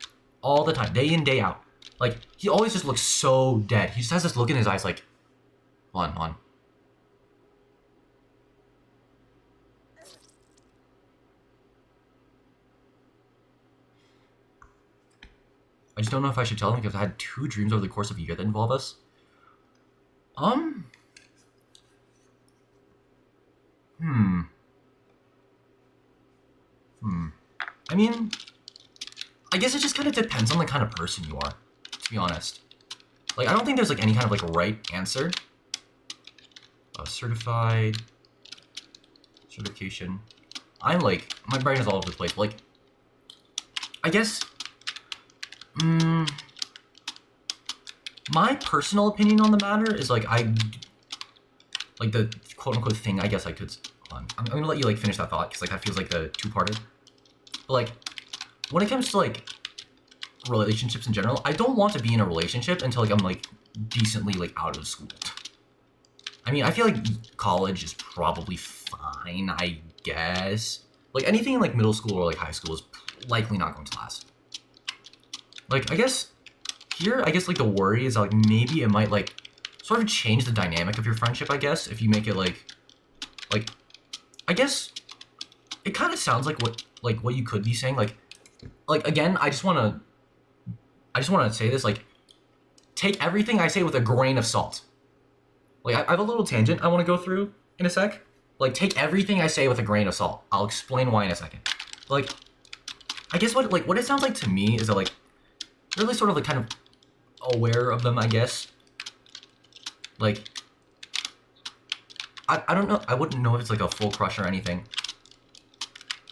day in, day out. Like, he always just looks so dead. He just has this look in his eyes like, on. I just don't know if I should tell him because I had 2 dreams over the course of a year that involve us. I mean, I guess it just kind of depends on the kind of person you are, to be honest. Like, I don't think there's, like, any kind of, like, right answer. Certified. Certification. I'm, like, my brain is all over the place. Like, I guess, my personal opinion on the matter is like like the quote unquote thing. I guess I could. Hold on. I'm gonna let you like finish that thought because like that feels like the two-parter. But like, when it comes to like relationships in general, I don't want to be in a relationship until like I'm like decently like out of school. I mean, I feel like college is probably fine, I guess. Like anything in like middle school or like high school is likely not going to last. Like, I guess here, like the worry is like maybe it might like sort of change the dynamic of your friendship, I guess, if you make it like, I guess it kind of sounds like what you could be saying. Like again, I just want to say this, like, take everything I say with a grain of salt. Like, I have a little tangent I want to go through in a sec. Like, take everything I say with a grain of salt. I'll explain why in a second. Like, I guess what it sounds like to me is that, like, really sort of, like, kind of aware of them, I guess. Like, I don't know, I wouldn't know if it's, like, a full crush or anything.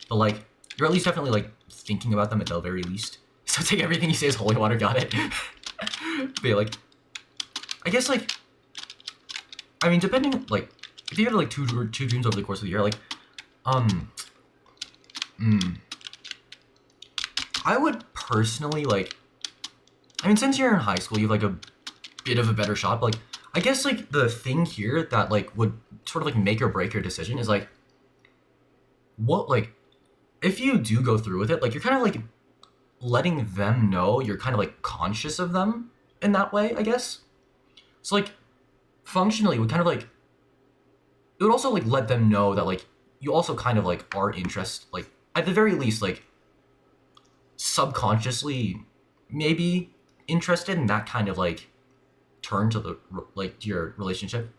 But, like, you're at least definitely, like, thinking about them at the very least. So take everything you say as holy water, got it? But, yeah, like, I guess, like, I mean, depending, like, if you had, like, two dreams over the course of the year, like, I would personally, like, I mean, since you're in high school, you have, like, a bit of a better shot, but, like, I guess, like, the thing here that, like, would sort of, like, make or break your decision is, like, what, like, if you do go through with it, like, you're kind of, like, letting them know you're kind of, like, conscious of them in that way, I guess. So, like, functionally, we kind of, like, it would also, like, let them know that, like, you also kind of, like, are interested, like, at the very least, like, subconsciously maybe interested in that kind of, like, turn to the, like, to your relationship.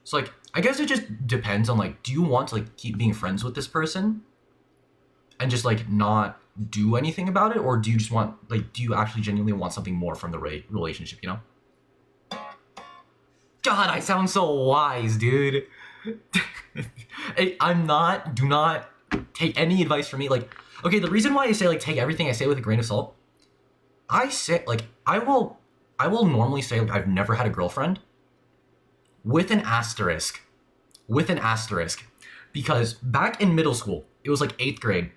So, like, I guess it just depends on, like, do you want to, like, keep being friends with this person and just, like, not do anything about it, or do you just want, like, do you actually genuinely want something more from the relationship, you know? God, I sound so wise, dude. Do not take any advice from me. Like, okay, the reason why I say, like, take everything I say with a grain of salt, I say, like, I will normally say, like, I've never had a girlfriend with an asterisk. With an asterisk. Because back in middle school, it was, like, 8th grade,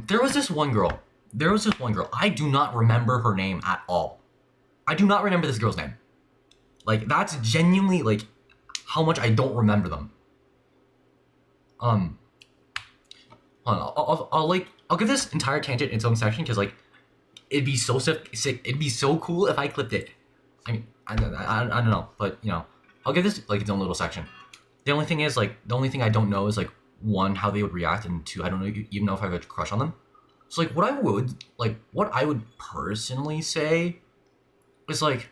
there was this one girl. I do not remember her name at all. I do not remember this girl's name. Like, that's genuinely, like, how much I don't remember them. I'll give this entire tangent its own section, because, like, it'd be so sick. It'd be so cool if I clipped it. I mean, I don't know, but, you know, I'll give this, like, its own little section. The only thing is, like, the only thing I don't know is, like, 1, how they would react, and 2, I don't know, even know if I have a crush on them. So, like, what I would personally say is, like,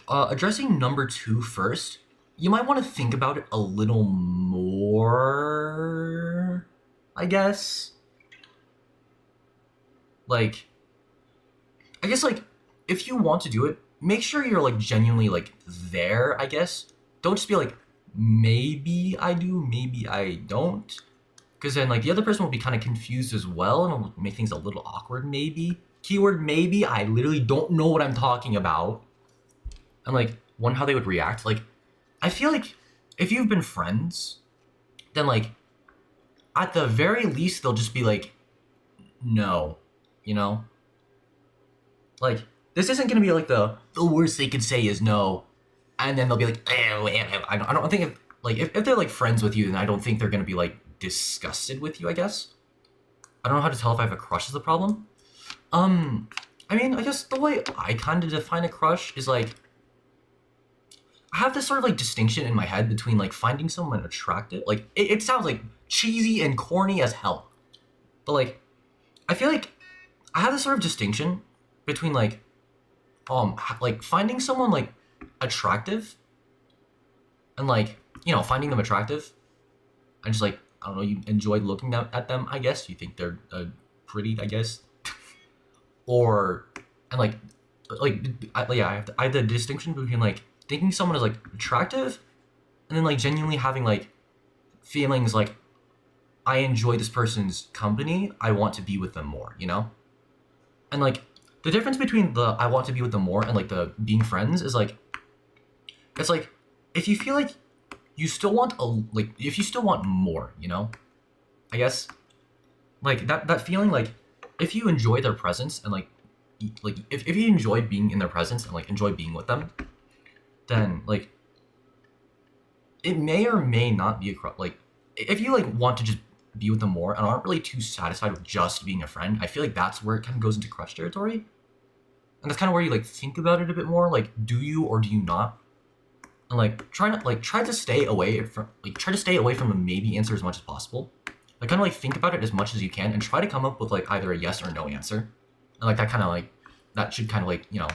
addressing number 2 first, you might want to think about it a little more, I guess. Like, I guess, like, if you want to do it, make sure you're, like, genuinely, like, there, I guess. Don't just be like, maybe I do, maybe I don't. Because then, like, the other person will be kind of confused as well, and it'll make things a little awkward, maybe. Keyword maybe, I literally don't know what I'm talking about. And, like, how they would react. Like, I feel like if you've been friends, then, like, at the very least, they'll just be like, no, you know? Like, this isn't gonna be like the worst they could say is no, and then they'll be like, I don't think if they're, like, friends with you, then I don't think they're gonna be, like, disgusted with you, I guess. I don't know how to tell if I have a crush is the problem. I mean, I guess the way I kind of define a crush is, like, I have this sort of, like, distinction in my head between, like, finding someone attractive. Like, it sounds, like, cheesy and corny as hell. But, like, I feel like I have this sort of distinction between, like, finding someone, like, attractive and, like, you know, finding them attractive and just, like, I don't know, you enjoy looking at them, I guess. You think they're pretty, I guess. I have the distinction between, like, thinking someone is, like, attractive and then, like, genuinely having, like, feelings like I enjoy this person's company, I want to be with them more, you know? And like the difference between the I want to be with them more and like the being friends is like, it's like if you feel like you still want if you still want more, you know, I guess like that feeling, like if you enjoy their presence and like if you enjoy being in their presence and like enjoy being with them, then like it may or may not be like if you like want to just be with them more and aren't really too satisfied with just being a friend, I feel like that's where it kind of goes into crush territory. And that's kind of where you like think about it a bit more, like do you or do you not? And like try to stay away from a maybe answer as much as possible. Like kind of like think about it as much as you can and try to come up with like either a yes or no answer. And like that kind of like that should kind of like, you know,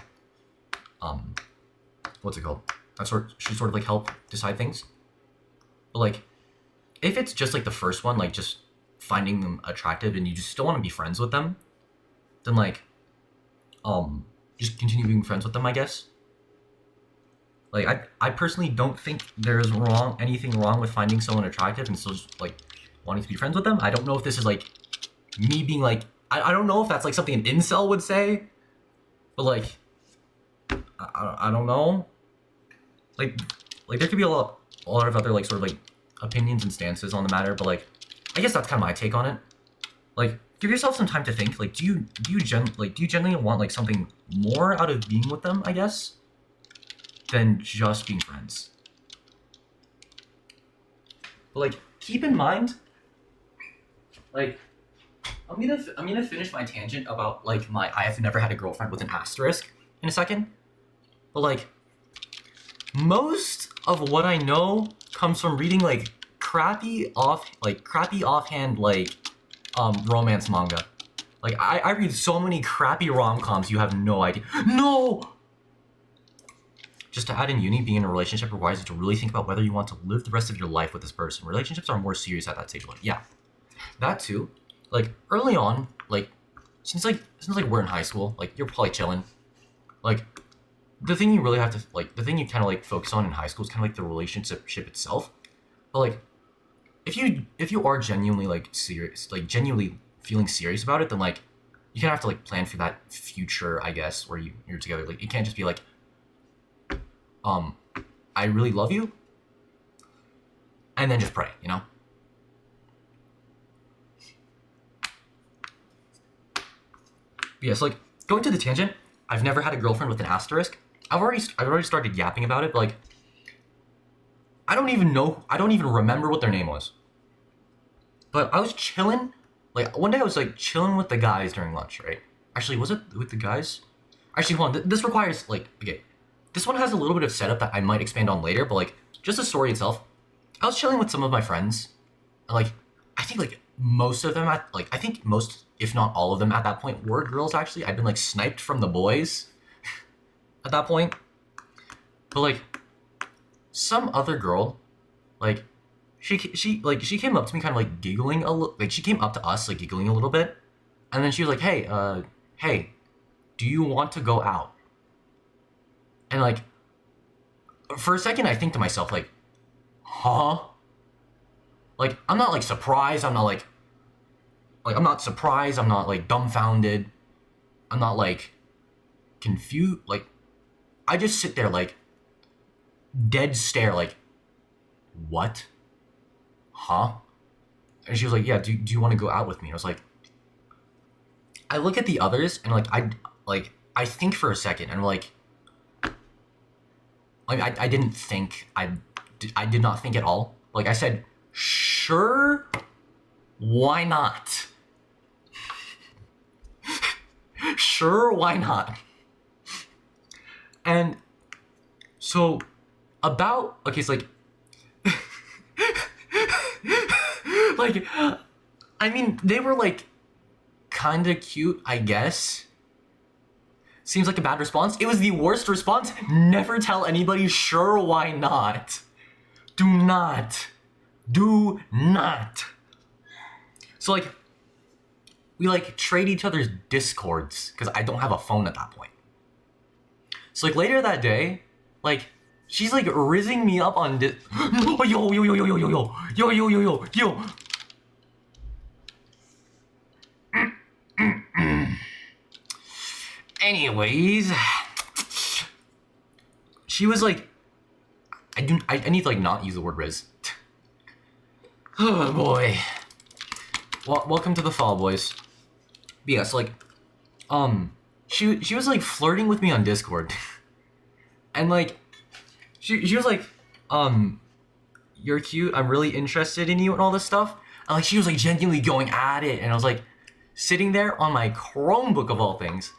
what's it called? That should sort of like help decide things. But like if it's just like the first one, like just finding them attractive and you just still want to be friends with them, then like just continue being friends with them, I guess. Like I personally don't think there's anything wrong with finding someone attractive and still just like wanting to be friends with them. I don't know if this is like me being like I don't know if that's like something an incel would say, but like I don't know. Like there could be a lot of other like sort of like opinions and stances on the matter, but like I guess that's kind of my take on it. Like give yourself some time to think. Like do you genuinely want like something more out of being with them, I guess, than just being friends? But like keep in mind, like I'm gonna finish my tangent about like I have never had a girlfriend with an asterisk in a second. But like most of what I know comes from reading like crappy offhand romance manga. Like I read so many crappy rom-coms, you have no idea. No! Just to add, in uni, being in a relationship requires you to really think about whether you want to live the rest of your life with this person. Relationships are more serious at that stage. Like, yeah, that too. Like early on, like since we're in high school, like you're probably chilling. Like the thing you really have to the thing you kind of like focus on in high school is kind of like the relationship itself. But like if you are genuinely like serious, like genuinely feeling serious about it, then like you kind of have to like plan for that future, I guess, where you're together. Like it can't just be like I really love you, and then just pray, you know? But yes, like, going to the tangent, I've never had a girlfriend with an asterisk. I've already started yapping about it, but like, I don't even remember what their name was. But I was chilling, like, one day I was like chilling with the guys during lunch, right? Actually, was it with the guys? Actually, hold on, this requires, like, okay. This one has a little bit of setup that I might expand on later, but like just the story itself. I was chilling with some of my friends, and like I think like most of them I think most, if not all of them at that point were girls. Actually, I'd been like sniped from the boys at that point. But like some other girl, like she came up to me kind of like giggling a little. Like she came up to us like giggling a little bit, and then she was like, hey, do you want to go out? And like, for a second, I think to myself, like, huh? Like, I'm not like surprised. I'm not like I'm not surprised. I'm not like dumbfounded. I'm not like confused. Like, I just sit there like dead stare, like, what? Huh? And she was like, yeah, do you want to go out with me? And I was like, I look at the others and like, I think for a second and like, I didn't think, I did not think at all. Like I said, sure, why not? Sure, why not? And so okay, so like, like, I mean, they were like kind of cute, I guess. Seems like a bad response. It was the worst response. Never tell anybody, sure, why not? Do not. Do not. So like, we like trade each other's discords because I don't have a phone at that point. So like later that day, like she's like rizzing me up on this. Oh, yo, yo, yo, yo, yo, yo, yo, yo, yo, yo, yo, yo. Anyways, she was like, I need to like not use the word riz. Oh boy. Well, welcome to the fall, boys. But yeah, so like, she was like flirting with me on Discord, and like, she was like, you're cute, I'm really interested in you and all this stuff, and like she was like genuinely going at it, and I was like, sitting there on my Chromebook of all things.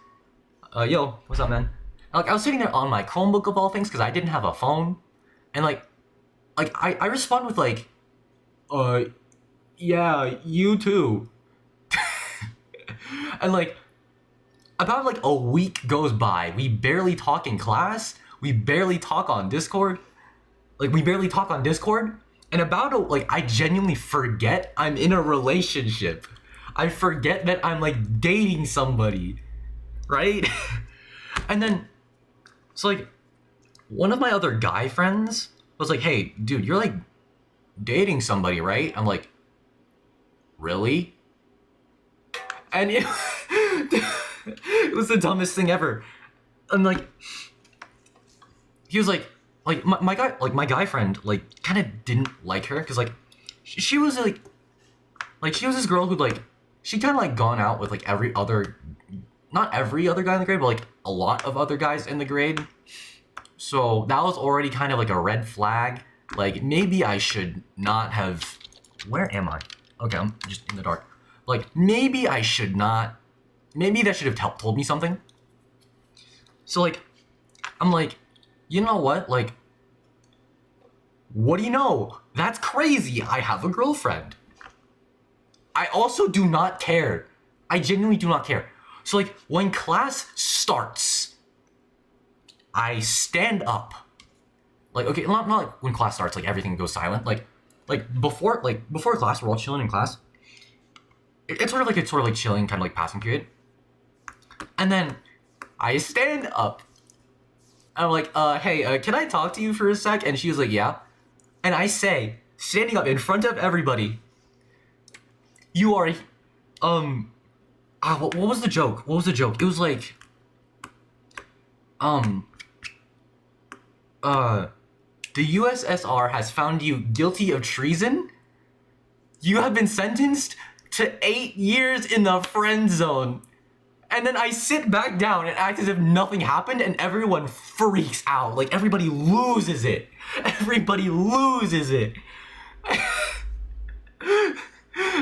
Yo, what's up, man? Like I was sitting there on my Chromebook of all things because I didn't have a phone, and like I respond with like, yeah, you too. And like, about like a week goes by. We barely talk in class. We barely talk on Discord. Like we barely talk on Discord. And like I genuinely forget I'm in a relationship. I forget that I'm like dating somebody, right? And then, so like, one of my other guy friends was like, hey, dude, you're like dating somebody, right? I'm like, really? And it was the dumbest thing ever. And like, he was like my guy friend like kind of didn't like her because like she was like she was this girl who like she kind of like gone out with like not every other guy in the grade, but like a lot of other guys in the grade. So that was already kind of like a red flag. Like maybe I should not have. Where am I? Okay, I'm just in the dark. Like maybe I should not. Maybe that should have told me something. So like, I'm like, you know what? Like, what do you know? That's crazy. I have a girlfriend. I also do not care. I genuinely do not care. So like, when class starts, I stand up. Like, okay, not like when class starts, like everything goes silent. Like before class, we're all chilling in class. It's sort of like chilling, kind of like passing period. And then I stand up. I'm like, hey, can I talk to you for a sec? And she was like, yeah. And I say, standing up in front of everybody, you are, what was the joke? What was the joke? It was like, the USSR has found you guilty of treason. You have been sentenced to 8 years in the friend zone. And then I sit back down and act as if nothing happened, and everyone freaks out. Like everybody loses it. Everybody loses it.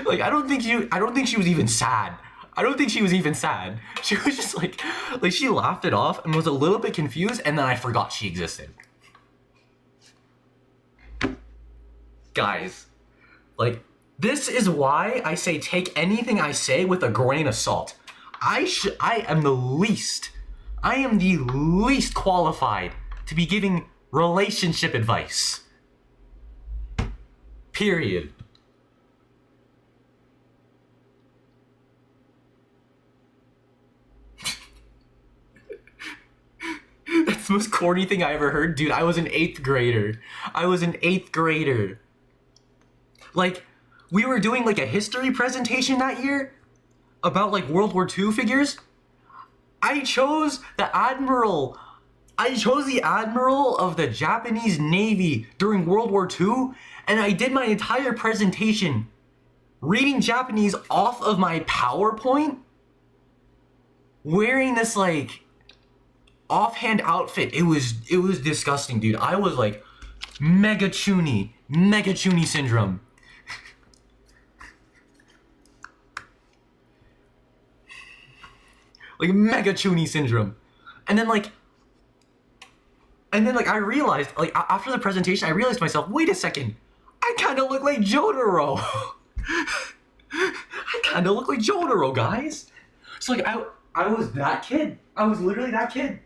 Like I don't think she was even sad. I don't think she was even sad. She was just like she laughed it off and was a little bit confused, and then I forgot she existed. Guys, like this is why I say take anything I say with a grain of salt. I am the least qualified to be giving relationship advice. Period. That's the most corny thing I ever heard. Dude, I was an 8th grader. Like, we were doing like a history presentation that year about like World War II figures. I chose the admiral of the Japanese Navy during World War II, and I did my entire presentation reading Japanese off of my PowerPoint, wearing this like offhand outfit. It was disgusting, dude. I was like mega chuny syndrome. Like mega chuny syndrome. And then I realized, like after the presentation, I realized to myself, wait a second, I kind of look like Jotaro. I kind of look like Jotaro, guys. So like I was that kid. I was literally that kid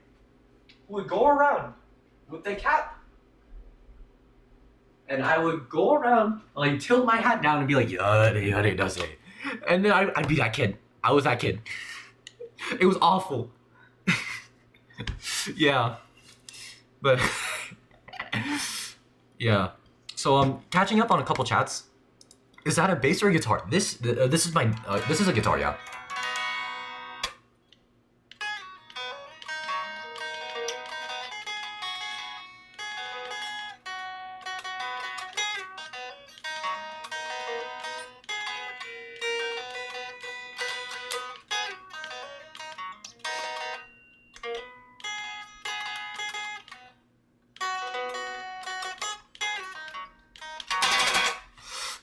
who would go around with the cap. And I would go around, like tilt my hat down and be like, yare does it. And then I'd be that kid. I was that kid. It was awful. Yeah. But Yeah. So catching up on a couple chats. Is that a bass or a guitar? This is my this is a guitar, yeah.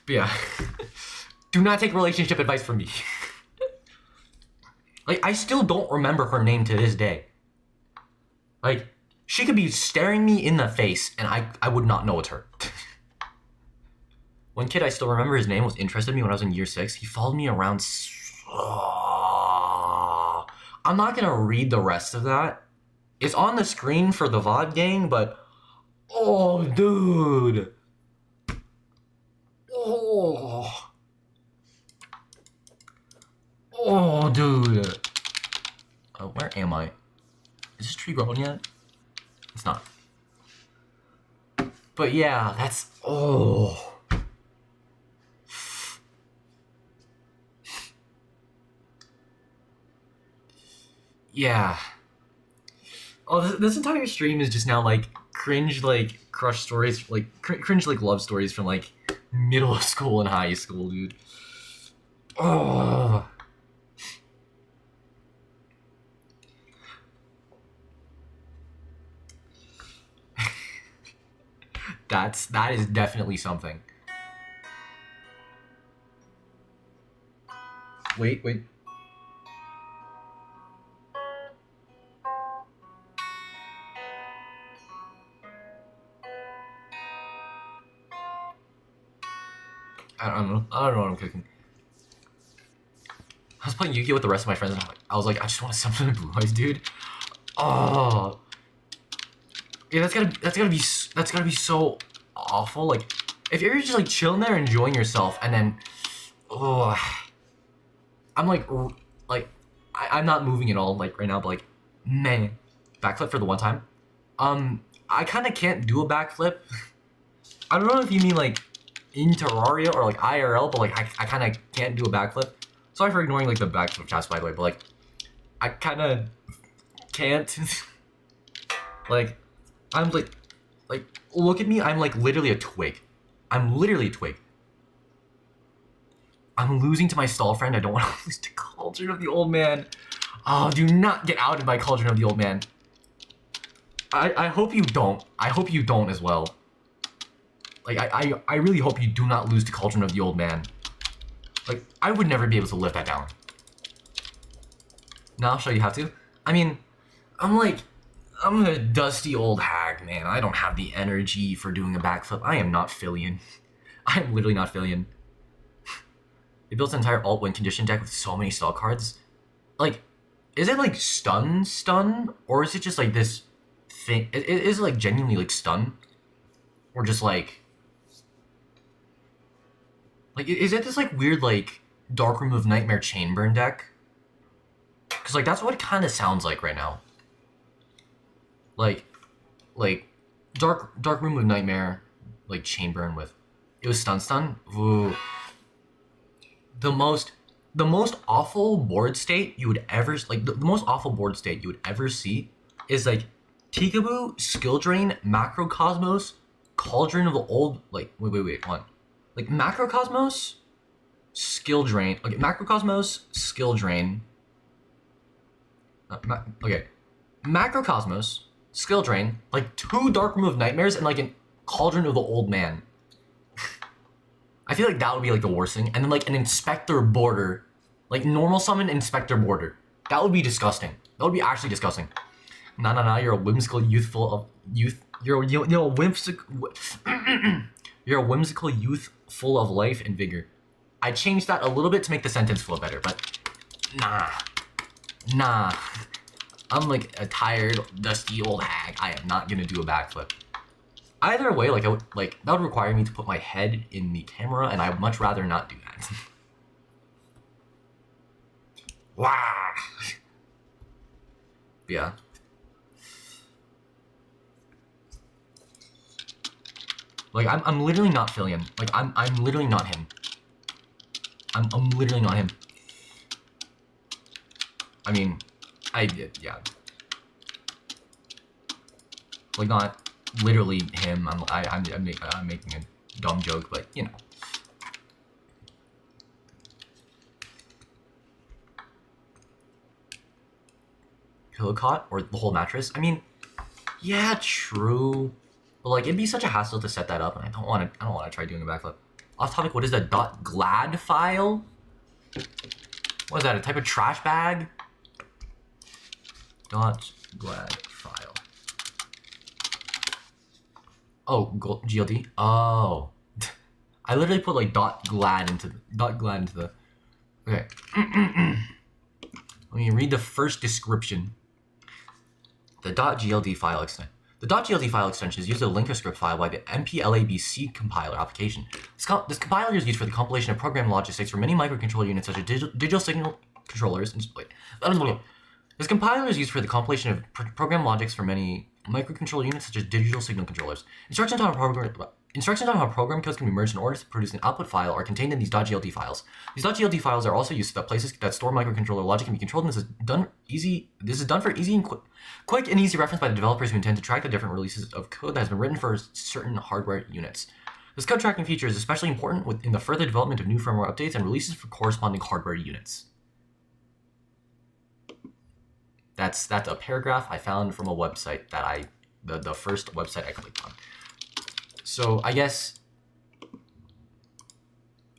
But yeah. Do not take relationship advice from me. Like, I still don't remember her name to this day. Like, she could be staring me in the face and I would not know it's her. One kid I still remember, his name was interested in me when I was in year 6. He followed me around. I'm not gonna read the rest of that. It's on the screen for the VOD gang, but oh, dude. Oh, dude. Where am I? Is this tree growing yet? It's not. But yeah, that's... Oh. Yeah. Oh, this entire stream is just now, like, cringe, like, crush stories, like, cringe, like, love stories from, like, middle school and high school, dude. Oh. That is definitely something. Wait. I don't know what I'm cooking. I was playing Yu-Gi-Oh with the rest of my friends and I was like, I just want to summon the Blue Eyes, dude. Oh. Yeah, that's gotta be so awful. Like, if you're just like chilling there enjoying yourself and then, oh, I'm like I'm not moving at all like right now, but like, man, backflip for the one time. I kind of can't do a backflip. I don't know if you mean like in Terraria or like IRL, but like I kind of can't do a backflip. Sorry for ignoring like the backflip chats, by the way, but like I kind of can't. Like, I'm like look at me. I'm like literally a twig. I'm literally a twig. I'm losing to my stall friend. I don't want to lose to Cauldron of the Old Man. Oh, do not get outed by Cauldron of the Old Man. I hope you don't. I hope you don't as well. Like, I really hope you do not lose to Cauldron of the Old Man. Like, I would never be able to lift that down. Now I'll show you how to. I mean, I'm a dusty old hag, man. I don't have the energy for doing a backflip. I am not Fillion. I am literally not Fillion. They built an entire alt-win condition deck with so many stall cards. Like, is it like stun? Or is it just like this thing? Is it like genuinely like stun? Or just like, is it this like weird like Dark Room of Nightmare Chainburn deck? Because like that's what it kind of sounds like right now. Like Dark Room of Nightmare, like Chainburn with, it was stun. Ooh. The most awful board state you would ever the most awful board state you would ever see is like Peekaboo, Skill Drain, Macrocosmos, Cauldron of the Old, like wait, one. Like Macrocosmos, Skill Drain. Okay, Macrocosmos, Skill Drain. Okay. Macrocosmos, Skill Drain, like 2 Dark Room of Nightmares and like an Cauldron of the Old Man. I feel like that would be like the worst thing. And then like an Inspector Border, like normal summon Inspector Border. That would be disgusting. That would be actually disgusting. Nah, you're a whimsical youth full of youth. You're a whimsical you're a whimsical youth full of life and vigor. I changed that a little bit to make the sentence flow better, but nah. I'm like a tired, dusty old hag. I am not gonna do a backflip. Either way, that would require me to put my head in the camera, and I would much rather not do that. Wow. Yeah. Like, I'm literally not filling in. Like, I'm literally not him. I'm literally not him. I mean, yeah. Like, not literally him. I'm making a dumb joke, but you know. Pillow cot or the whole mattress? I mean, yeah, true. But like, it'd be such a hassle to set that up, and I don't want to try doing a backflip. Off topic, what is that .glad file? What is that? A type of trash bag? .glad file. Oh, GLD. Oh, I literally put like .glad into the. Okay. Let me read the first description. The .gld file extension. The .gld file extension is used as a linker script file by the MPLABC compiler application. This compiler is used for the compilation of program logistics for many microcontroller units such as digital signal controllers. This compiler is used for the compilation of program logics for many microcontroller units such as digital signal controllers. Instructions on how program codes can be merged in order to produce an output file are contained in these .gld files. These .gld files are also used so that places that store microcontroller logic can be controlled, and this is done for easy and quick and easy reference by the developers who intend to track the different releases of code that has been written for certain hardware units. This code tracking feature is especially important in the further development of new firmware updates and releases for corresponding hardware units. That's a paragraph I found from a website that the first website I clicked on. So I guess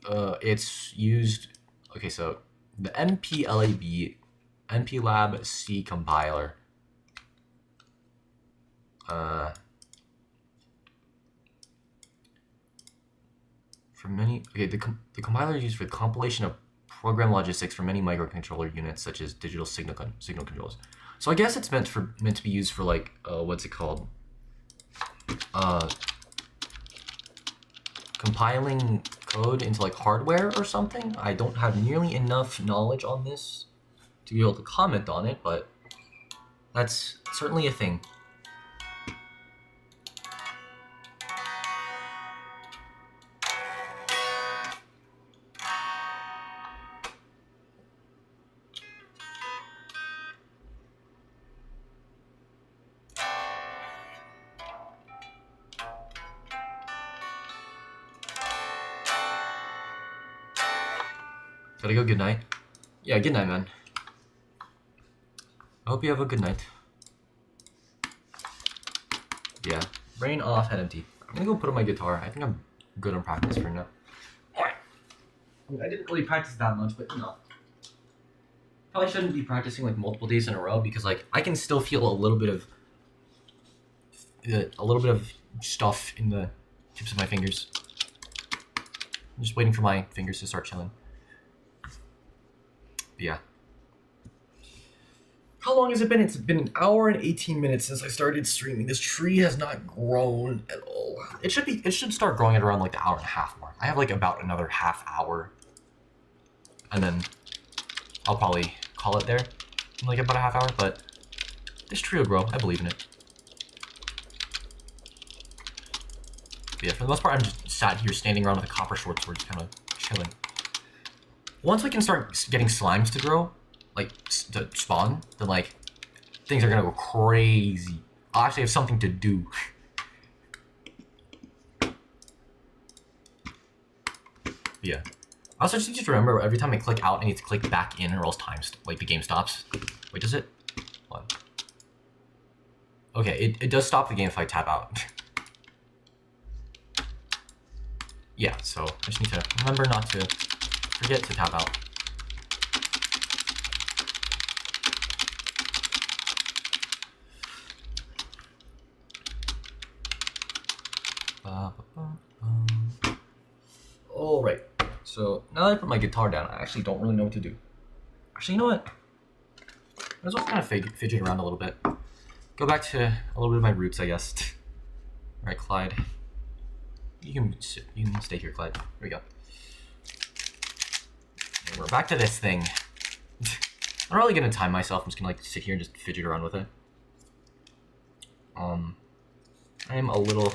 it's used. Okay, so the MPLABC compiler. For many, okay, the compiler is used for the compilation of program logistics for many microcontroller units such as digital signal controllers. So I guess it's meant to be used for like what's it called? Compiling code into like hardware or something. I don't have nearly enough knowledge on this to be able to comment on it, but that's certainly a thing. Gotta go, good night. Yeah, good night, man. I hope you have a good night. Yeah, brain off, head empty. I'm gonna go put on my guitar. I think I'm good on practice for now. Alright. I didn't really practice that much, but you know. Probably shouldn't be practicing like multiple days in a row because like I can still feel a little bit of stuff in the tips of my fingers. I'm just waiting for my fingers to start chilling. But yeah. How long has it been? It's been an hour and 18 minutes since I started streaming. This tree has not grown at all. It should start growing at around like the hour and a half mark. I have like about another half hour. And then I'll probably call it there in like about a half hour, but this tree will grow. I believe in it. But yeah, for the most part, I'm just sat here standing around with a copper short sword, just kind of chilling. Once we can start getting slimes to grow, like to spawn, then like things are gonna go crazy. I'll actually have something to do. Yeah. I also just need to remember every time I click out, I need to click back in, or else like the game stops. Wait, does it? Hold on. Okay, it does stop the game if I tap out. Yeah, so I just need to remember not to forget to tap out. Alright, so now that I put my guitar down, I actually don't really know what to do. Actually, you know what? I was also kind of fidget around a little bit. Go back to a little bit of my roots, I guess. Alright, Clyde. You can stay here, Clyde. Here we go. And we're back to this thing. I'm not really gonna time myself. I'm just gonna like sit here and just fidget around with it. I am a little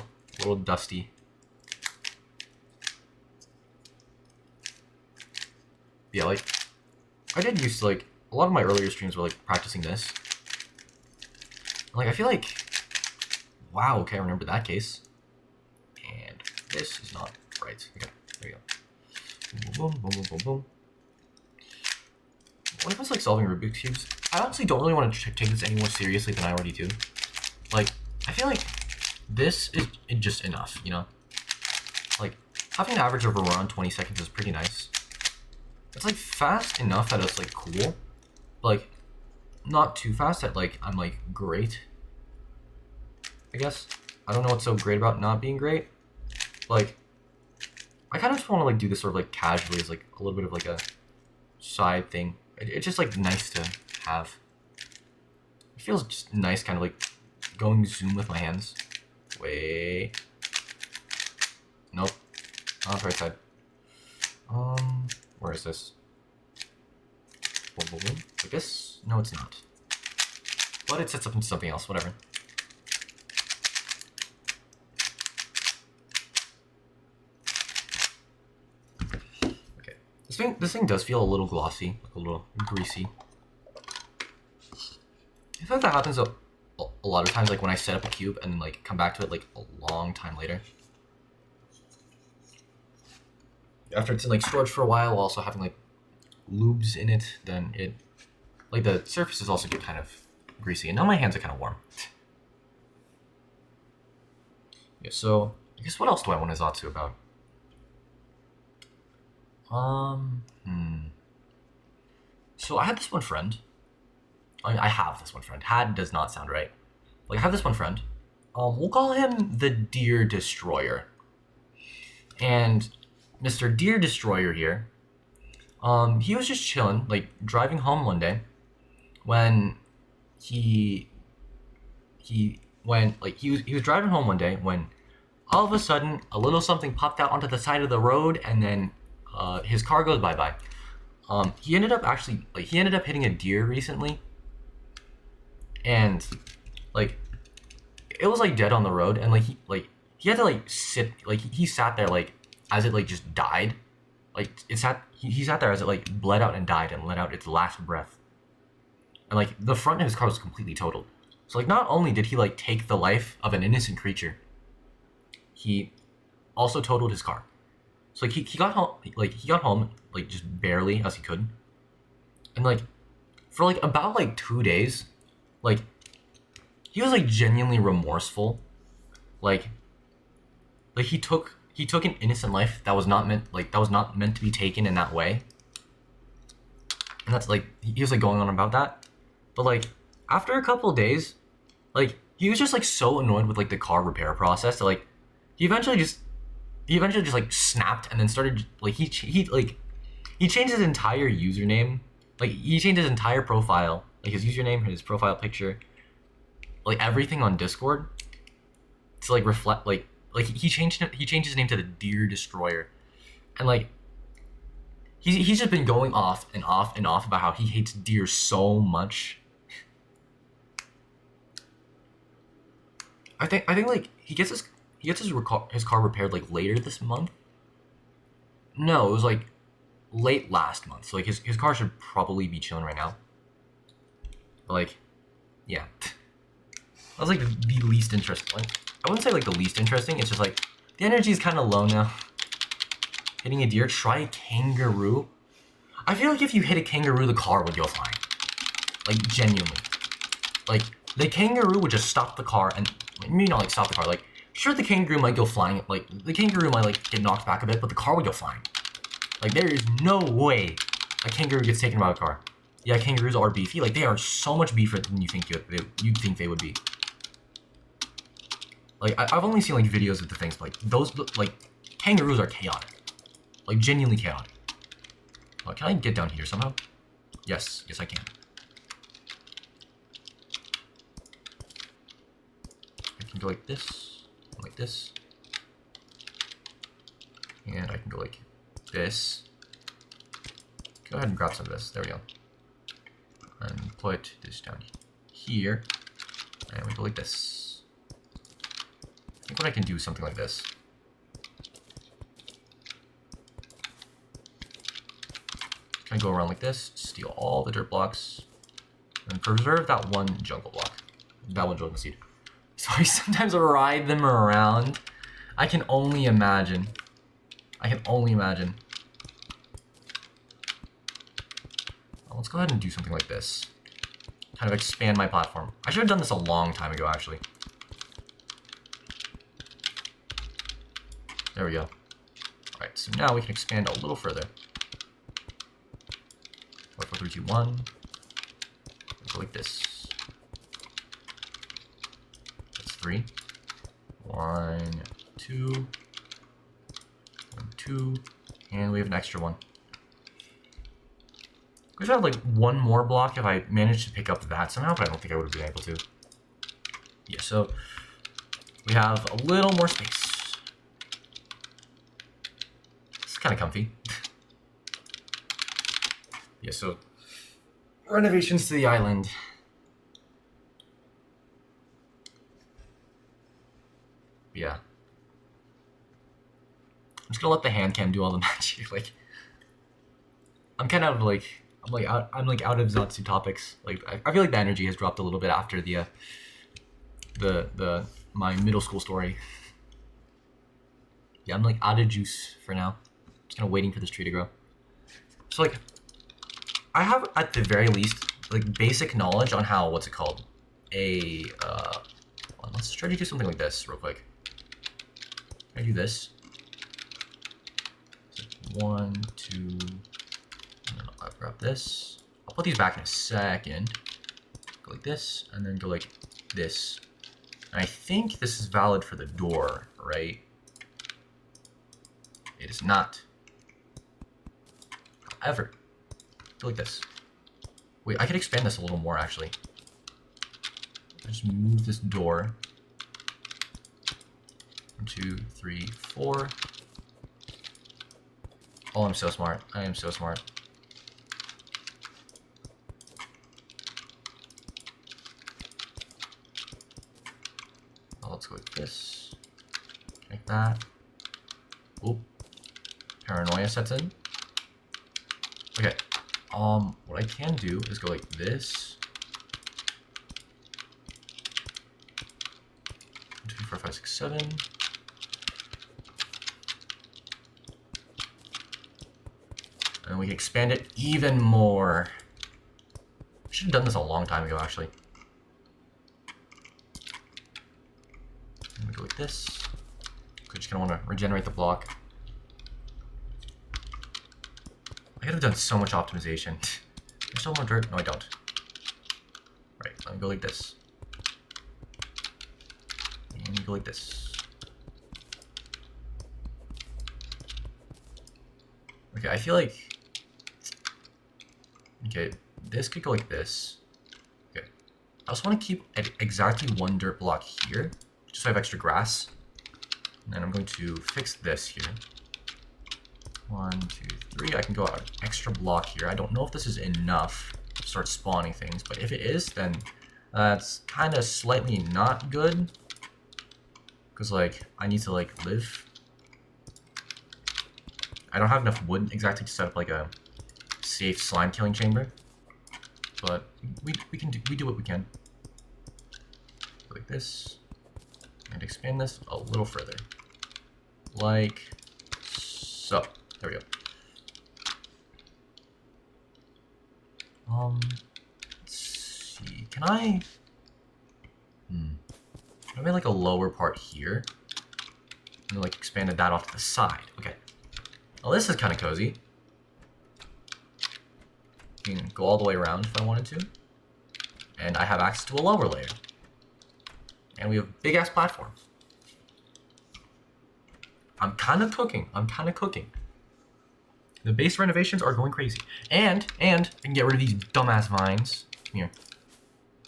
dusty. Yeah, like, I did used to, like, a lot of my earlier streams were, like, practicing this. Like, I feel like, wow, okay, I remember that case. And this is not right. Okay, there you go. Boom, boom, boom, boom, boom, boom. When it comes to, like, solving Rubik's Cubes, I honestly don't really want to take this any more seriously than I already do. Like, I feel like this is just enough, you know? Like, having an average of around 20 seconds is pretty nice. It's, like, fast enough that it's, like, cool. But, like, not too fast that, like, I'm, like, great. I guess. I don't know what's so great about not being great. Like, I kind of just want to, like, do this sort of, like, casually as, like, a little bit of, like, a side thing. It's just, like, nice to have. It feels just nice kind of, like, going zoom with my hands. Wait. Nope. Not the right side. Where is this? Boom, boom, boom. Like this? No, it's not. But it sets up into something else, whatever. Okay. This thing does feel a little glossy, like a little greasy. I feel like that happens a lot of times, like when I set up a cube and then like come back to it like a long time later. After it's in like storage for a while, while also having like lubes in it, then it, like the surfaces also get kind of greasy. And now my hands are kind of warm. Yeah, so I guess what else do I want to Zatsu about? So I had this one friend. I have this one friend. Had does not sound right. Like I have this one friend. We'll call him the Deer Destroyer. And Mr. Deer Destroyer here, he was just chilling, like driving home one day, when he was driving home one day when all of a sudden a little something popped out onto the side of the road, and then his car goes bye-bye. He ended up hitting a deer recently, and like it was like dead on the road, and he had to like sit, like he sat there like as it like just died, like he sat there as it like bled out and died and let out its last breath, and like the front of his car was completely totaled. So like not only did he like take the life of an innocent creature, he also totaled his car. So like he got home like just barely as he could, and like for like about like 2 days, like he was like genuinely remorseful, like he took an innocent life that was not meant to be taken in that way, and that's like he was like going on about that. But like after a couple of days, like he was just like so annoyed with like the car repair process that like he eventually just like snapped, and then started like he changed his entire username, like he changed his entire profile, like his username, his profile picture, like everything on Discord to like reflect like he changed his name to the Deer Destroyer, and like he's just been going off and off and off about how he hates deer so much. I think like he gets his car repaired like later this month. No, it was like late last month. So like his car should probably be chilling right now. But like, yeah, that was like the least interesting. Like, I wouldn't say like the least interesting. It's just like the energy is kind of low now. Hitting a deer. Try a kangaroo. I feel like if you hit a kangaroo, the car would go flying. Like genuinely. Like the kangaroo would just stop the car, and maybe not like stop the car. Like sure, the kangaroo might go flying. Like the kangaroo might like get knocked back a bit, but the car would go flying. Like there is no way a kangaroo gets taken by a car. Yeah, kangaroos are beefy. Like they are so much beefier than you think they would be. Like I've only seen like videos of the things, but like those like kangaroos are chaotic, like genuinely chaotic. Oh, can I get down here somehow? Yes, I can. I can go like this, and I can go like this. Go ahead and grab some of this. There we go. And put this down here, and we go like this. I think what I can do is something like this. Kind of go around like this, steal all the dirt blocks, and preserve that one jungle block. That one jungle seed. So I sometimes ride them around. I can only imagine. Well, let's go ahead and do something like this. Kind of expand my platform. I should have done this a long time ago, actually. There we go. Alright, so now we can expand a little further. 4, 4, 3, 2, 1. Go like this. That's 3. 1, 2. 1, 2. And we have an extra one. We should have like one more block if I managed to pick up that somehow, but I don't think I would have been able to. Yeah, so we have a little more space. It's kind of comfy. Yeah, so renovations to the island. Yeah. I'm just gonna let the hand cam do all the magic. Like, I'm kind of like, I'm out of Zatsu topics. Like, I feel like the energy has dropped a little bit after the my middle school story. Yeah, I'm like out of juice for now. Just kind of waiting for this tree to grow. So like, I have at the very least like basic knowledge on how, what's it called? Let's try to do something like this real quick. I do this. 1, 2, and then I'll grab this. I'll put these back in a second. Go like this, and then go like this. And I think this is valid for the door, right? It is not. However, go like this. Wait, I could expand this a little more actually. Just move this door. 1, 2, 3, 4. Oh, I'm so smart. I am so smart. Oh, let's go like this. Like that. Oop. Paranoia sets in. Okay. What I can do is go like this. 1, 2, 4, 5, 6, 7. And we can expand it even more. I should have done this a long time ago, actually. And we go like this. I just kind of want to regenerate the block. I could have done so much optimization. There's still more dirt? No, I don't. Right, let me go like this. And go like this. Okay, I feel like... Okay, this could go like this. Okay. I also want to keep at exactly one dirt block here, just so I have extra grass. And then I'm going to fix this here. 1, 2, 3. I can go out an extra block here. I don't know if this is enough to start spawning things, but if it is, then that's kind of slightly not good. Because, like, I need to, like, live. I don't have enough wood exactly to set up, like, a safe slime killing chamber. But we do what we can. Like this. And expand this a little further. Like so. There we go. Let's see. Can I make like a lower part here? And then, like, expanded that off to the side. Okay. Well, this is kind of cozy. You can go all the way around if I wanted to. And I have access to a lower layer. And we have big ass platforms. I'm kind of cooking. The base renovations are going crazy. And I can get rid of these dumbass vines. Come here.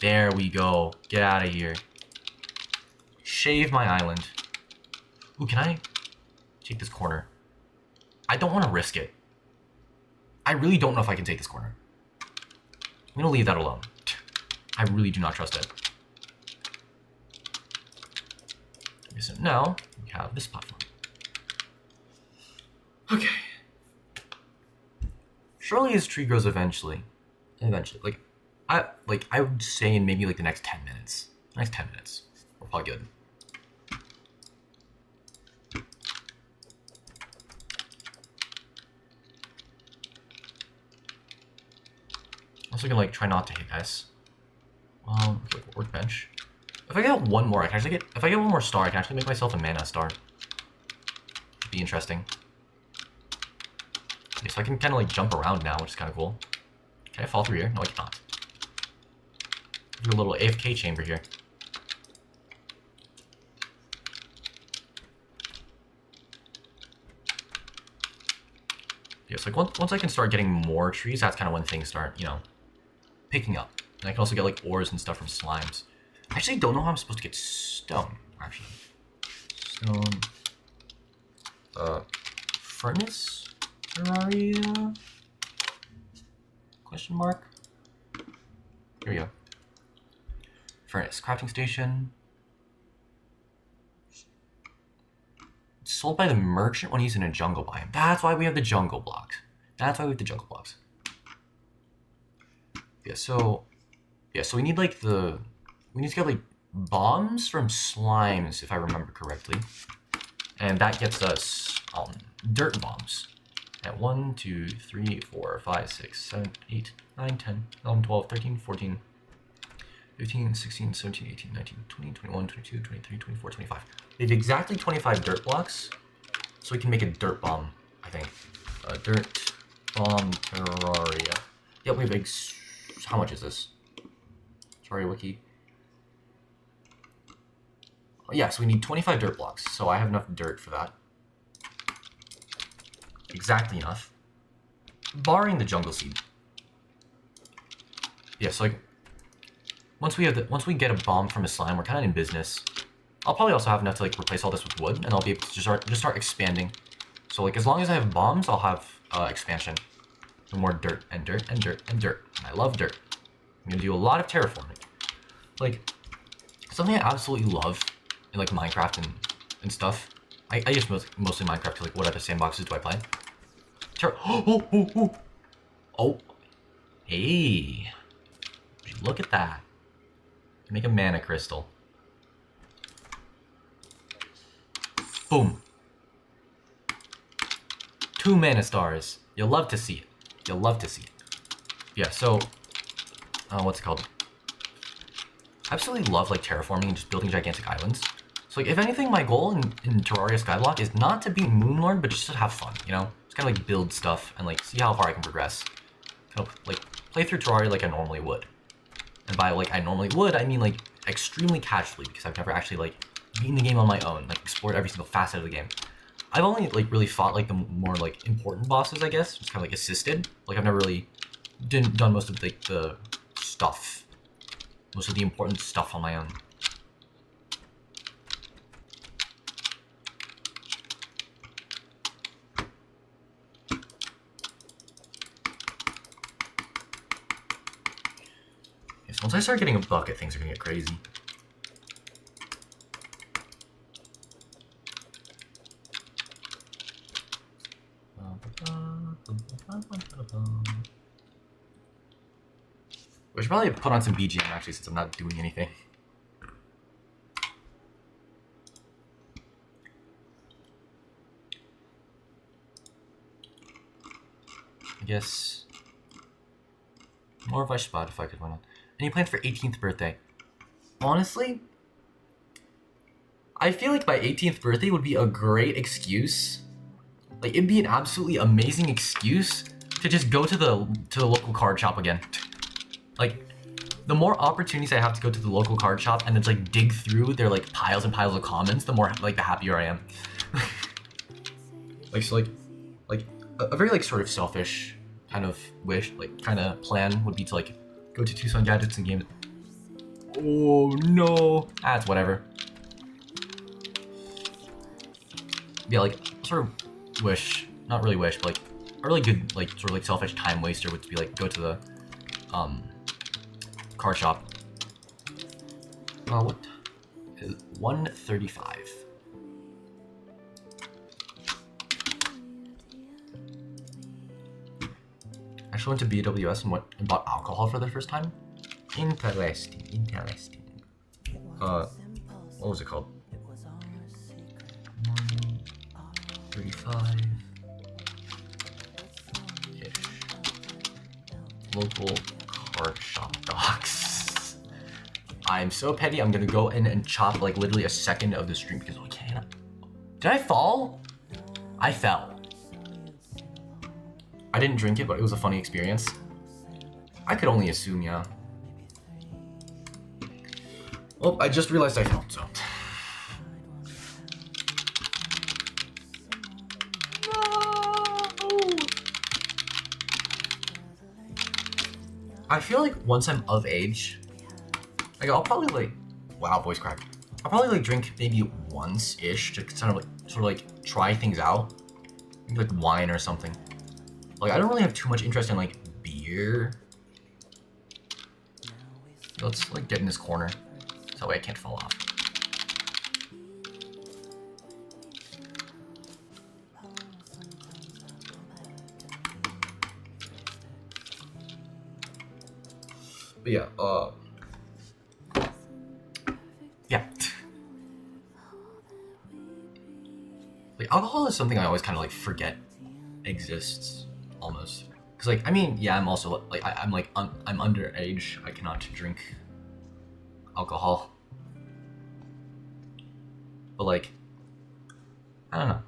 There we go. Get out of here. Shave my island. Ooh, can I take this corner? I don't want to risk it. I really don't know if I can take this corner. I'm going to leave that alone. I really do not trust it. Okay, so now we have this platform. Okay. surely his tree grows eventually. Eventually. I would say in maybe like the next 10 minutes. Next 10 minutes. We're probably good. Also gonna like try not to hit S. Like workbench. If I get one more, I can actually get. If I get one more star, I can actually make myself a mana star. Be interesting. Okay, so I can kind of like jump around now, which is kind of cool. Can I fall through here? No, I cannot. Do a little AFK chamber here. Yeah, so like once I can start getting more trees, that's kind of when things start, you know, picking up. And I can also get like ores and stuff from slimes. I actually don't know how I'm supposed to get stone, actually. Stone. Furnace? Terraria? Question mark? Here we go. Furnace. Crafting station. It's sold by the merchant when he's in a jungle biome. That's why we have the jungle blocks. That's why we have the jungle blocks. Yeah, so we need like we need to get like bombs from slimes, if I remember correctly. And that gets us dirt bombs. At 1, 2, 3, 4, 5, 6, 7, 8, 9, 10, 11, 12, 13, 14, 15, 16, 17, 18, 19, 20, 21, 22, 23, 24, 25. We have exactly 25 dirt blocks, so we can make a dirt bomb, I think. Dirt bomb Terraria. Yep, we have how much is this? Sorry, wiki. Oh, yeah, so we need 25 dirt blocks, so I have enough dirt for that. Exactly enough. Barring the jungle seed. Yeah, so like once we get a bomb from a slime, we're kind of in business. I'll probably also have enough to like replace all this with wood, and I'll be able to just start expanding. So like as long as I have bombs, I'll have expansion. And more dirt and dirt and dirt and dirt. And I love dirt. I'm gonna do a lot of terraforming. Like something I absolutely love in like Minecraft and stuff. I use mostly Minecraft because like what other sandboxes do I play? Oh, hey, look at that. Make a mana crystal. Boom. 2 mana stars. You'll love to see it. You'll love to see it. Yeah, so, what's it called? I absolutely love like terraforming and just building gigantic islands. So like, if anything, my goal in Terraria Skyblock is not to beat Moonlord, but just to have fun, you know? Just kind of like build stuff and like see how far I can progress. Kind of like play through Terraria like I normally would. And by like I normally would, I mean like extremely casually, because I've never actually like beaten the game on my own, like explored every single facet of the game. I've only like really fought like the more like important bosses, I guess, just kind of like assisted. Like I've never really done most of like the stuff, most of the important stuff on my own. Okay, so once I start getting a bucket, things are gonna get crazy. We should probably put on some BGM actually, since I'm not doing anything. I guess more of I spot if I could win on. Any plans for 18th birthday? Honestly, I feel like my 18th birthday would be a great excuse. Like it'd be an absolutely amazing excuse to just go to the local card shop again. Like, the more opportunities I have to go to the local card shop and then like dig through their like piles and piles of commons, the more like the happier I am. Like so like a very like sort of selfish kind of wish, like kind of plan would be to like go to Tucson Gadgets and game. Oh no, that's whatever. Yeah, like sort of wish, not really wish, but like a really good like sort of like selfish time waster would be like go to the card shop. What is 135? actually went to BWS and bought alcohol for the first time. Interesting. What was it called? 35 ish. Local card shop doxx. I'm so petty. I'm gonna go in and chop like literally a second of the stream because I can't. Did I fall? I fell. I didn't drink it, but it was a funny experience. I could only assume, yeah. Well, I just realized I fell, so. No! I feel like once I'm of age, like I'll probably like, wow, voice crack. I'll probably like drink maybe once-ish to kind of like, sort of like try things out. Maybe like wine or something. Like I don't really have too much interest in like beer. Let's like get in this corner. So that way I can't fall off. But yeah, yeah. Like alcohol is something I always kind of like forget exists almost. Cause like, I mean, yeah, I'm also like, I'm underage. I cannot drink alcohol. But like, I don't know.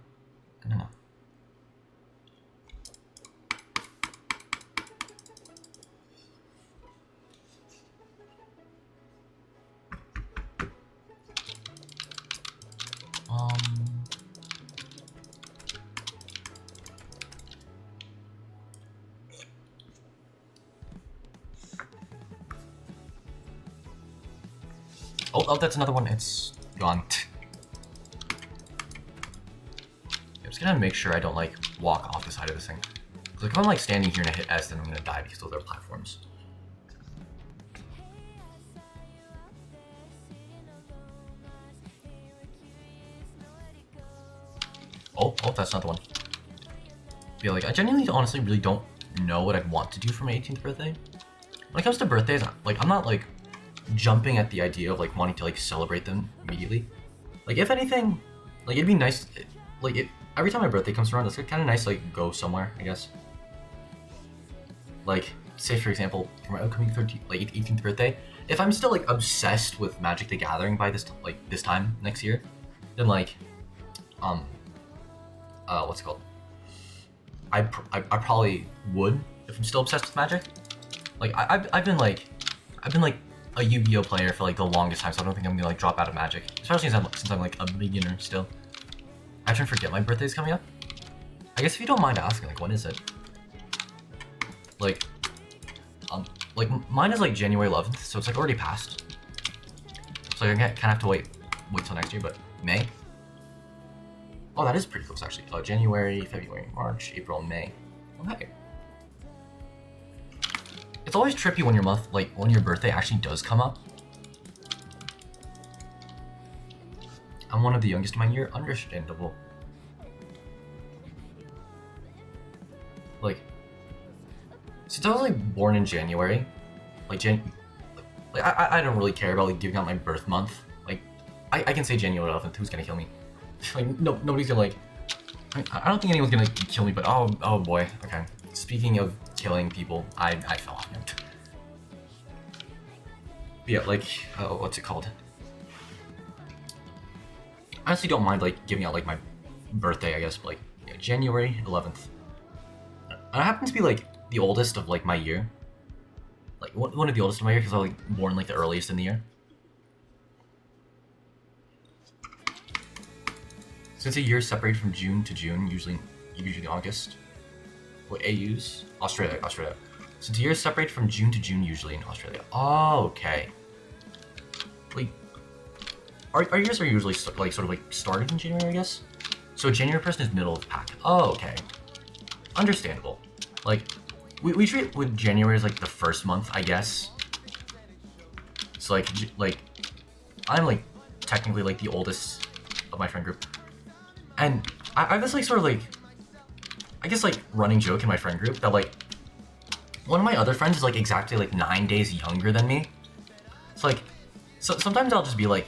Oh, that's another one. It's gone. I'm just gonna make sure I don't like walk off the side of this thing. Cause like if I'm like standing here and I hit S, then I'm gonna die because those are platforms. Oh, that's not the one. Yeah, like I genuinely, honestly, really don't know what I'd want to do for my 18th birthday. When it comes to birthdays, like I'm not like jumping at the idea of like wanting to like celebrate them immediately. Like if anything, like it'd be nice, like every time my birthday comes around, it's kind of nice to like go somewhere, I guess. Like say for example, for my upcoming 18th birthday, if I'm still like obsessed with Magic the Gathering by this time next year, then like what's it called? I probably would if I'm still obsessed with Magic. Like I've been like a Yu-Gi-Oh player for like the longest time, so I don't think I'm gonna like drop out of Magic, especially since I'm like a beginner still. I actually forget my birthday's coming up. I guess if you don't mind asking, like when is it? Like mine is like January 11th, so it's like already passed. So I kind of have to wait till next year, but May. Oh, that is pretty close actually. January, February, March, April, May. Okay. It's always trippy when when your birthday actually does come up. I'm one of the youngest in my year, understandable. Like, since I was like born in January, I don't really care about like giving out my birth month. Like, I can say January 11th. Who's gonna kill me? Like, nobody's gonna like. I don't think anyone's gonna kill me, but oh boy. Okay. Speaking of killing people, I fell off it. Yeah, like, what's it called? I honestly don't mind like giving out like my birthday, I guess, but, like yeah, January 11th. I happen to be like the oldest of like my year. Like one of the oldest of my year because I was like born like the earliest in the year. Since a year is separated from June to June, usually August. What AUs? Australia. Since a year is separated from June to June, usually in Australia. Oh, okay. Wait, our years are usually like sort of like started in January, I guess. So a January person is middle of the pack. Oh, okay. Understandable. Like, we treat with January as like the first month, I guess. So like I'm like technically like the oldest of my friend group, and I have this like sort of like I guess like running joke in my friend group that like one of my other friends is like exactly like 9 days younger than me. So like, sometimes I'll just be like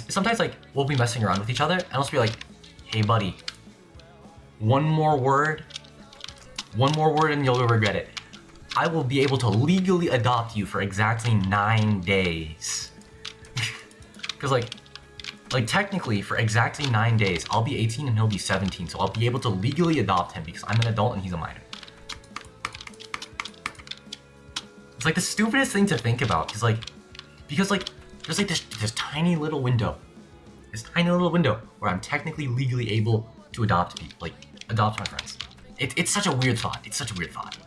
sometimes like we'll be messing around with each other, and I'll just be like, "Hey, buddy, one more word and you'll regret it. I will be able to legally adopt you for exactly 9 days." Because like technically for exactly 9 days, I'll be 18 and he'll be 17, so I'll be able to legally adopt him because I'm an adult and he's a minor. It's like the stupidest thing to think about, because like there's like this tiny little window, where I'm technically legally able to adopt people, like adopt my friends. It's such a weird thought. It's such a weird thought.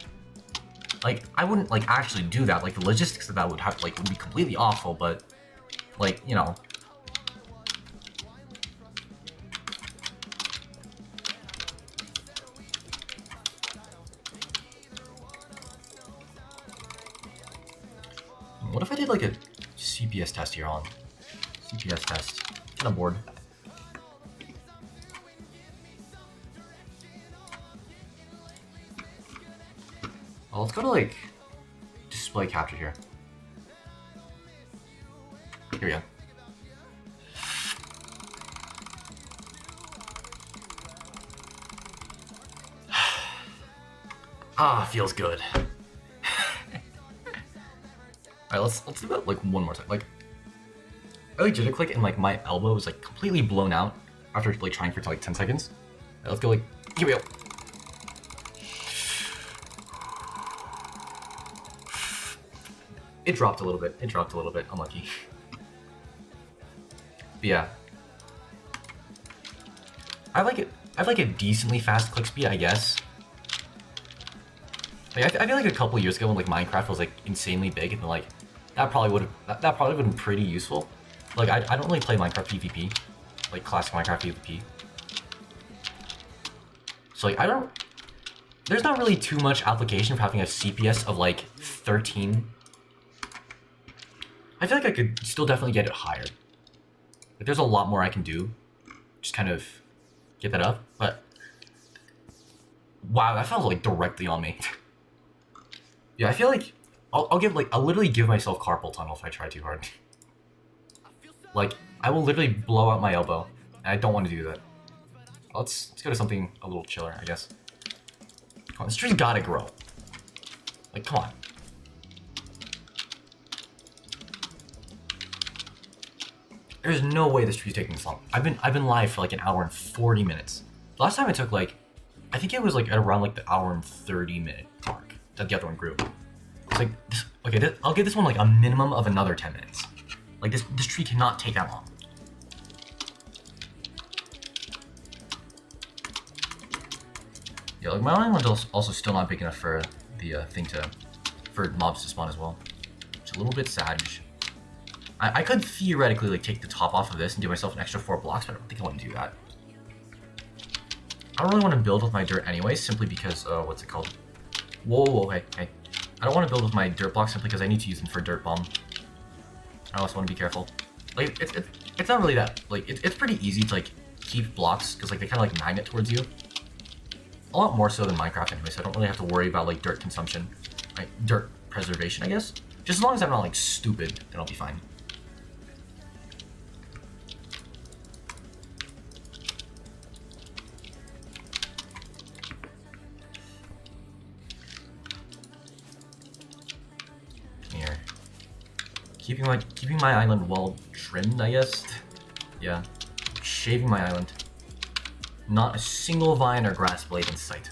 Like I wouldn't like actually do that. Like the logistics of that would be completely awful, but like, you know. What if I did like a CPS test here on CPS test? Kind of bored. Well, let's go to like display capture here. Here we go. Ah, feels good. Alright, let's do that like one more time. Like, I like jitter click and like my elbow was like completely blown out after like trying for like 10 seconds. Alright, let's go like, here we go. It dropped a little bit. Unlucky. But yeah. I have like a decently fast click speed, I guess. Like, I feel like a couple years ago when like Minecraft was like insanely big, and like that probably would have been pretty useful. Like I don't really play Minecraft PvP, like classic Minecraft PvP. So like there's not really too much application for having a CPS of like 13. I feel like I could still definitely get it higher. Like there's a lot more I can do, just kind of get that up. But wow, that fell like directly on me. Yeah, I feel like I'll literally give myself carpal tunnel if I try too hard. Like I will literally blow out my elbow, and I don't want to do that. Let's go to something a little chiller, I guess. Come on, this tree's gotta grow. Like, come on. There's no way this tree's taking this long. I've been live for like an hour and 40 minutes. The last time it took like, I think it was like at around like the hour and 30-minute mark that the other one grew. It's like, okay, I'll give this one like a minimum of another 10 minutes. Like this tree cannot take that long. Yeah, like my island's also still not big enough for the for mobs to spawn as well. It's a little bit sad. I could theoretically like take the top off of this and do myself an extra 4 blocks, but I don't think I want to do that. I don't really want to build with my dirt anyway, simply because what's it called? Whoa, hey. I don't want to build with my dirt blocks simply because I need to use them for dirt bomb. I also want to be careful. Like it's not really that like it's pretty easy to like keep blocks because like they kind of like magnet towards you. A lot more so than Minecraft anyway, so I don't really have to worry about like dirt consumption, like dirt preservation, I guess. Just as long as I'm not like stupid, then I'll be fine. Here, keeping my island well trimmed, I guess. Yeah, shaving my island. Not a single vine or grass blade in sight.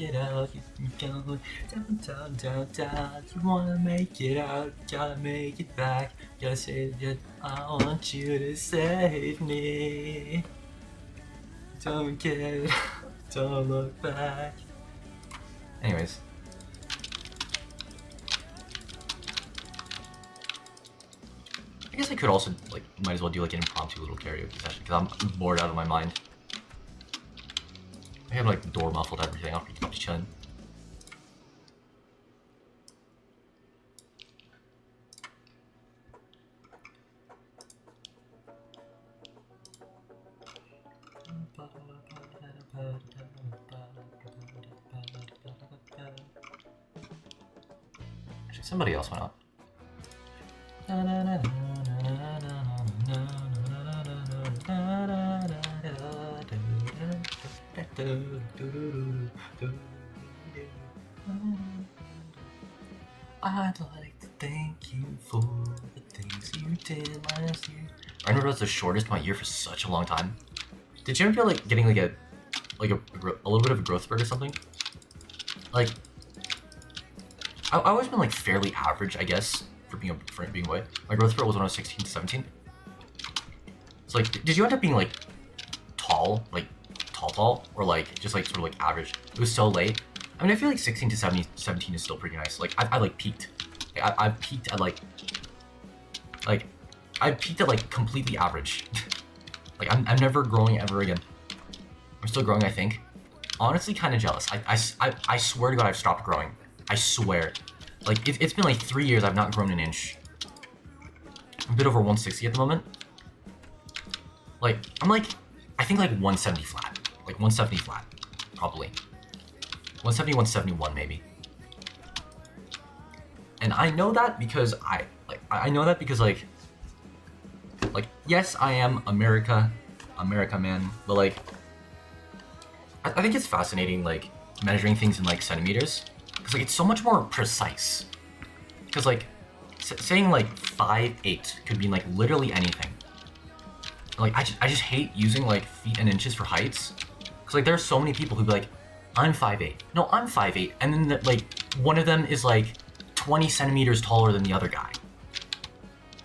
it out. You go down, down, down, down. You wanna make it out, gotta make it back. Gotta say that I want you to save me. Don't get it, don't look back. Anyways. I guess I could also, like, might as well do like an impromptu little karaoke session because I'm bored out of my mind. I have like the door muffled, everything. I'll just chilling. Actually, somebody else went up. I'd like to thank you for the things you did last year. I remember it was the shortest my year for such a long time. Did you ever feel like getting like a little bit of a growth spurt or something? Like, I've always been like fairly average, I guess, for being away. My growth spurt was when I was 16 to 17. So like, did you end up being like tall, or like just like sort of like average? It was so late. I mean, I feel like 16 to 17 is still pretty nice. Like, I like peaked. I've peaked at like completely average. Like, I'm never growing ever again. I'm still growing, I think. Honestly, kind of jealous. I swear to God, I've stopped growing. I swear. Like, it's been like 3 years I've not grown an inch. I'm a bit over 160 at the moment. Like, I'm like, I think like 170 flat. Like 170 flat, probably. 170, 171 maybe. And I know that because like yes, I am America man, but like I think it's fascinating like measuring things in like centimeters because like it's so much more precise. Because like saying like 5'8" could mean like literally anything. Like I just hate using like feet and inches for heights because like there are so many people who be like, I'm 5'8". No, I'm 5'8", and then like one of them is like 20 centimeters taller than the other guy.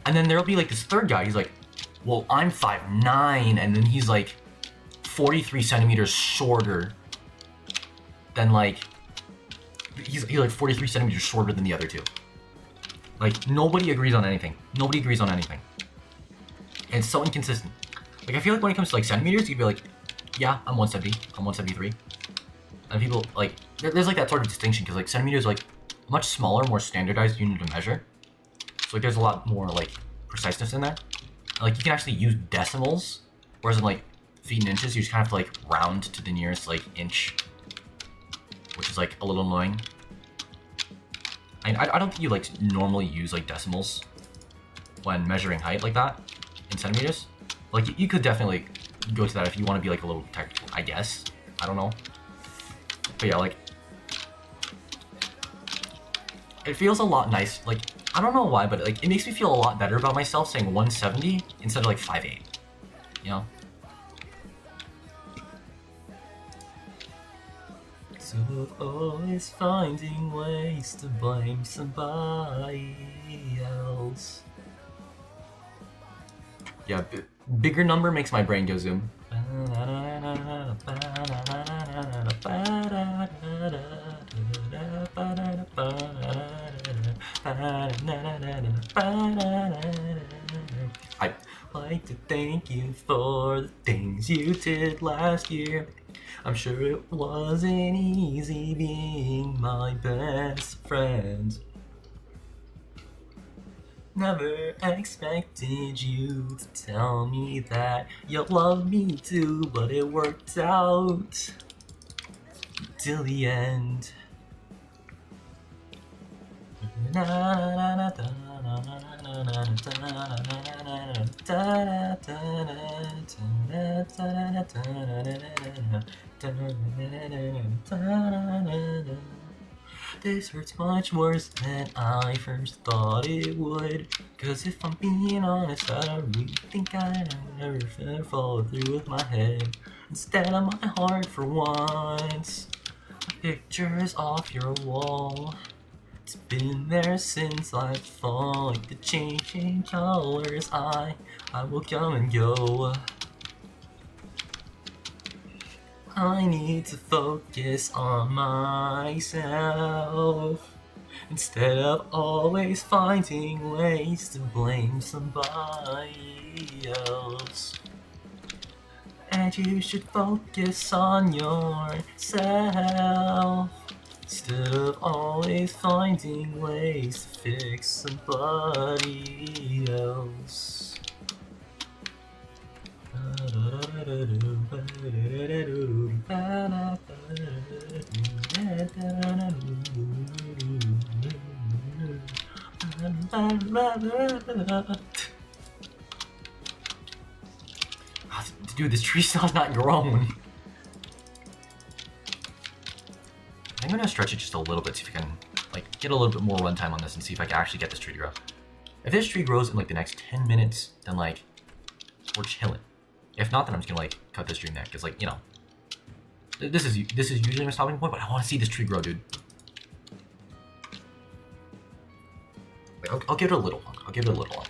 And then there'll be like this third guy, he's like, well, I'm 5'9", and then he's like 43 centimeters shorter than like, he's like 43 centimeters shorter than the other two. Like, nobody agrees on anything. Nobody agrees on anything. And it's so inconsistent. Like, I feel like when it comes to like centimeters, you'd be like, yeah, I'm 170, I'm 173. And people, like, there's like that sort of distinction, because like centimeters are like a much smaller, more standardized unit of measure. So like there's a lot more like preciseness in there. And, like, you can actually use decimals, whereas in like feet and inches, you just kind of have to like round to the nearest like inch, which is like a little annoying. I don't think you like normally use like decimals when measuring height like that in centimeters. Like, you could definitely go to that if you want to be like a little technical, I guess. I don't know. But yeah, like, it feels a lot nice. Like, I don't know why, but like it makes me feel a lot better about myself saying 170 instead of like 5'8", you know? So always finding ways to blame somebody else. Yeah, bigger number makes my brain go zoom. I'd like to thank you for the things you did last year. I'm sure it wasn't easy being my best friend. Never expected you to tell me that you love me too, but it worked out till the end. This hurts much worse than I first thought it would. Cause if I'm being honest, I don't really think I ever follow through with my head instead of my heart for once. I Pictures off your wall. It's been there since last fall. Like the changing colors, I will come and go. I need to focus on myself instead of always finding ways to blame somebody else. And you should focus on yourself instead of always finding ways to fix somebody else. Dude, this tree still's not grown. I'm gonna stretch it just a little bit, see if I can like get a little bit more runtime on this and see if I can actually get this tree to grow. If this tree grows in like the next 10 minutes, then like we're chilling. If not, then I'm just gonna like cut this tree neck, because like, you know, this is usually my stopping point, but I want to see this tree grow, dude. Wait, I'll give it a little longer. I'll give it a little longer.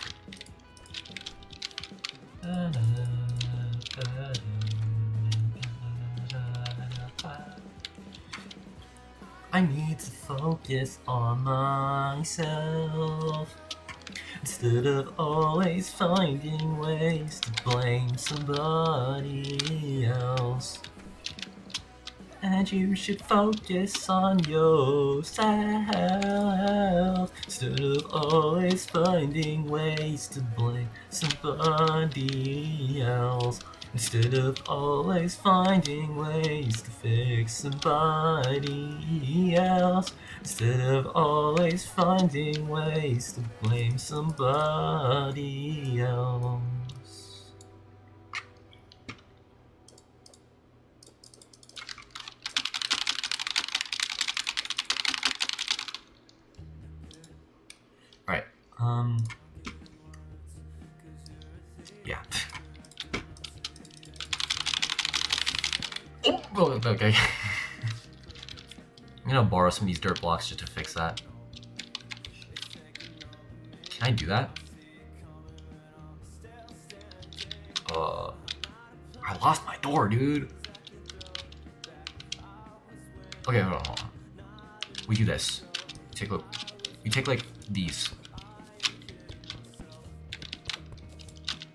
I need to focus on myself instead of always finding ways to blame somebody else. And you should focus on yourself instead of always finding ways to blame somebody else. Instead of always finding ways to fix somebody else. Instead of always finding ways to blame somebody else. Alright, yeah. Oh, okay. I'm gonna borrow some of these dirt blocks just to fix that. Can I do that? I lost my door, dude. Okay, hold on. We do this. We take like these.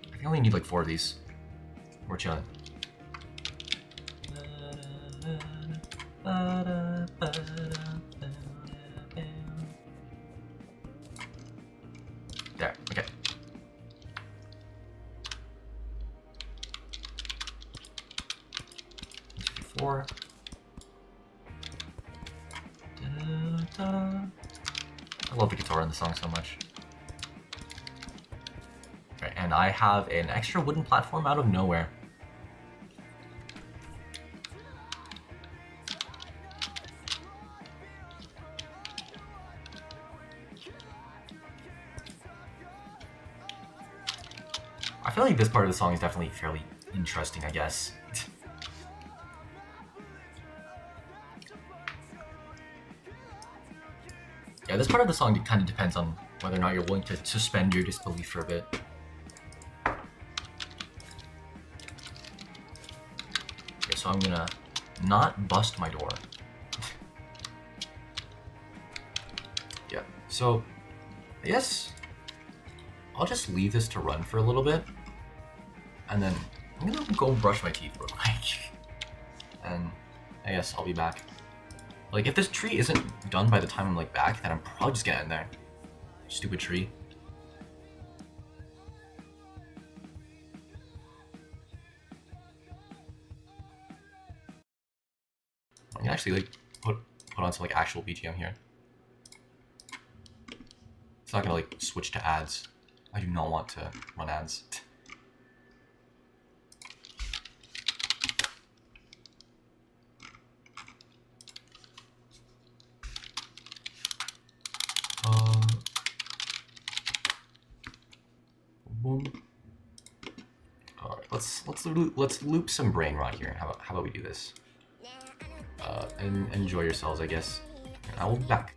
I think I only need like 4 of these. We're chilling. There, okay. Four. I love the guitar in the song so much. Okay, and I have an extra wooden platform out of nowhere. I feel like this part of the song is definitely fairly interesting, I guess. Yeah, this part of the song kind of depends on whether or not you're willing to suspend your disbelief for a bit. Okay, so I'm gonna not bust my door. Yeah, so I guess I'll just leave this to run for a little bit, and then I'm gonna go brush my teeth real quick, and I guess I'll be back. Like, if this tree isn't done by the time I'm like back, then I'm probably just gonna end there. Stupid tree. I can actually like put on some like actual BGM here. It's not gonna like switch to ads. I do not want to run ads. Boom. All right, let's loop some brain rot here. How about we do this? and enjoy yourselves, I guess. And I will be back.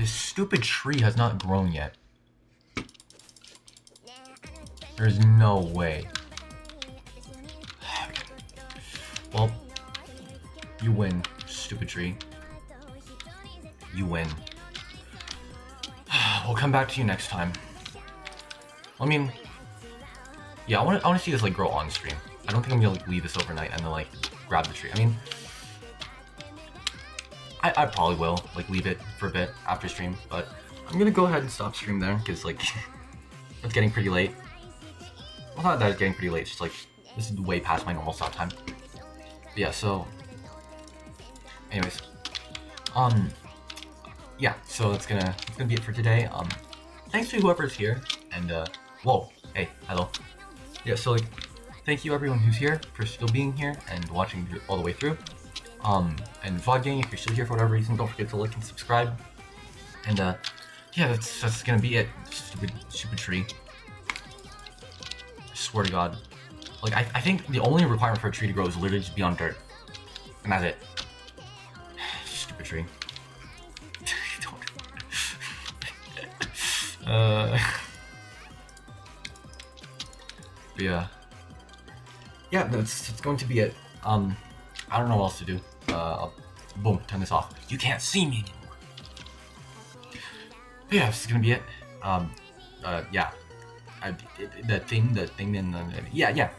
This stupid tree has not grown yet. There's no way. Well, you win, stupid tree. You win. We'll come back to you next time. I mean, yeah, I want to see this like grow on stream. I don't think I'm gonna like, leave this overnight and then like grab the tree. I mean, I probably will like leave it for a bit after stream, but I'm gonna go ahead and stop stream there because like it's getting pretty late. Well, not that it's getting pretty late. It's just like this is way past my normal stop time. But yeah. So, anyways, yeah. So that's gonna be it for today. Thanks to whoever's here and whoa, hey, hello. Yeah. So like, thank you everyone who's here for still being here and watching all the way through. And vlogging, if you're still here for whatever reason, don't forget to like and subscribe. And yeah, that's gonna be it. Stupid tree. I swear to God. Like I think the only requirement for a tree to grow is literally just be on dirt. And that's it. Stupid tree. But yeah. Yeah, that's going to be it. I don't know what else to do. Boom, turn this off. You can't see me anymore. But yeah, this is gonna be it. Yeah. The thing, and yeah.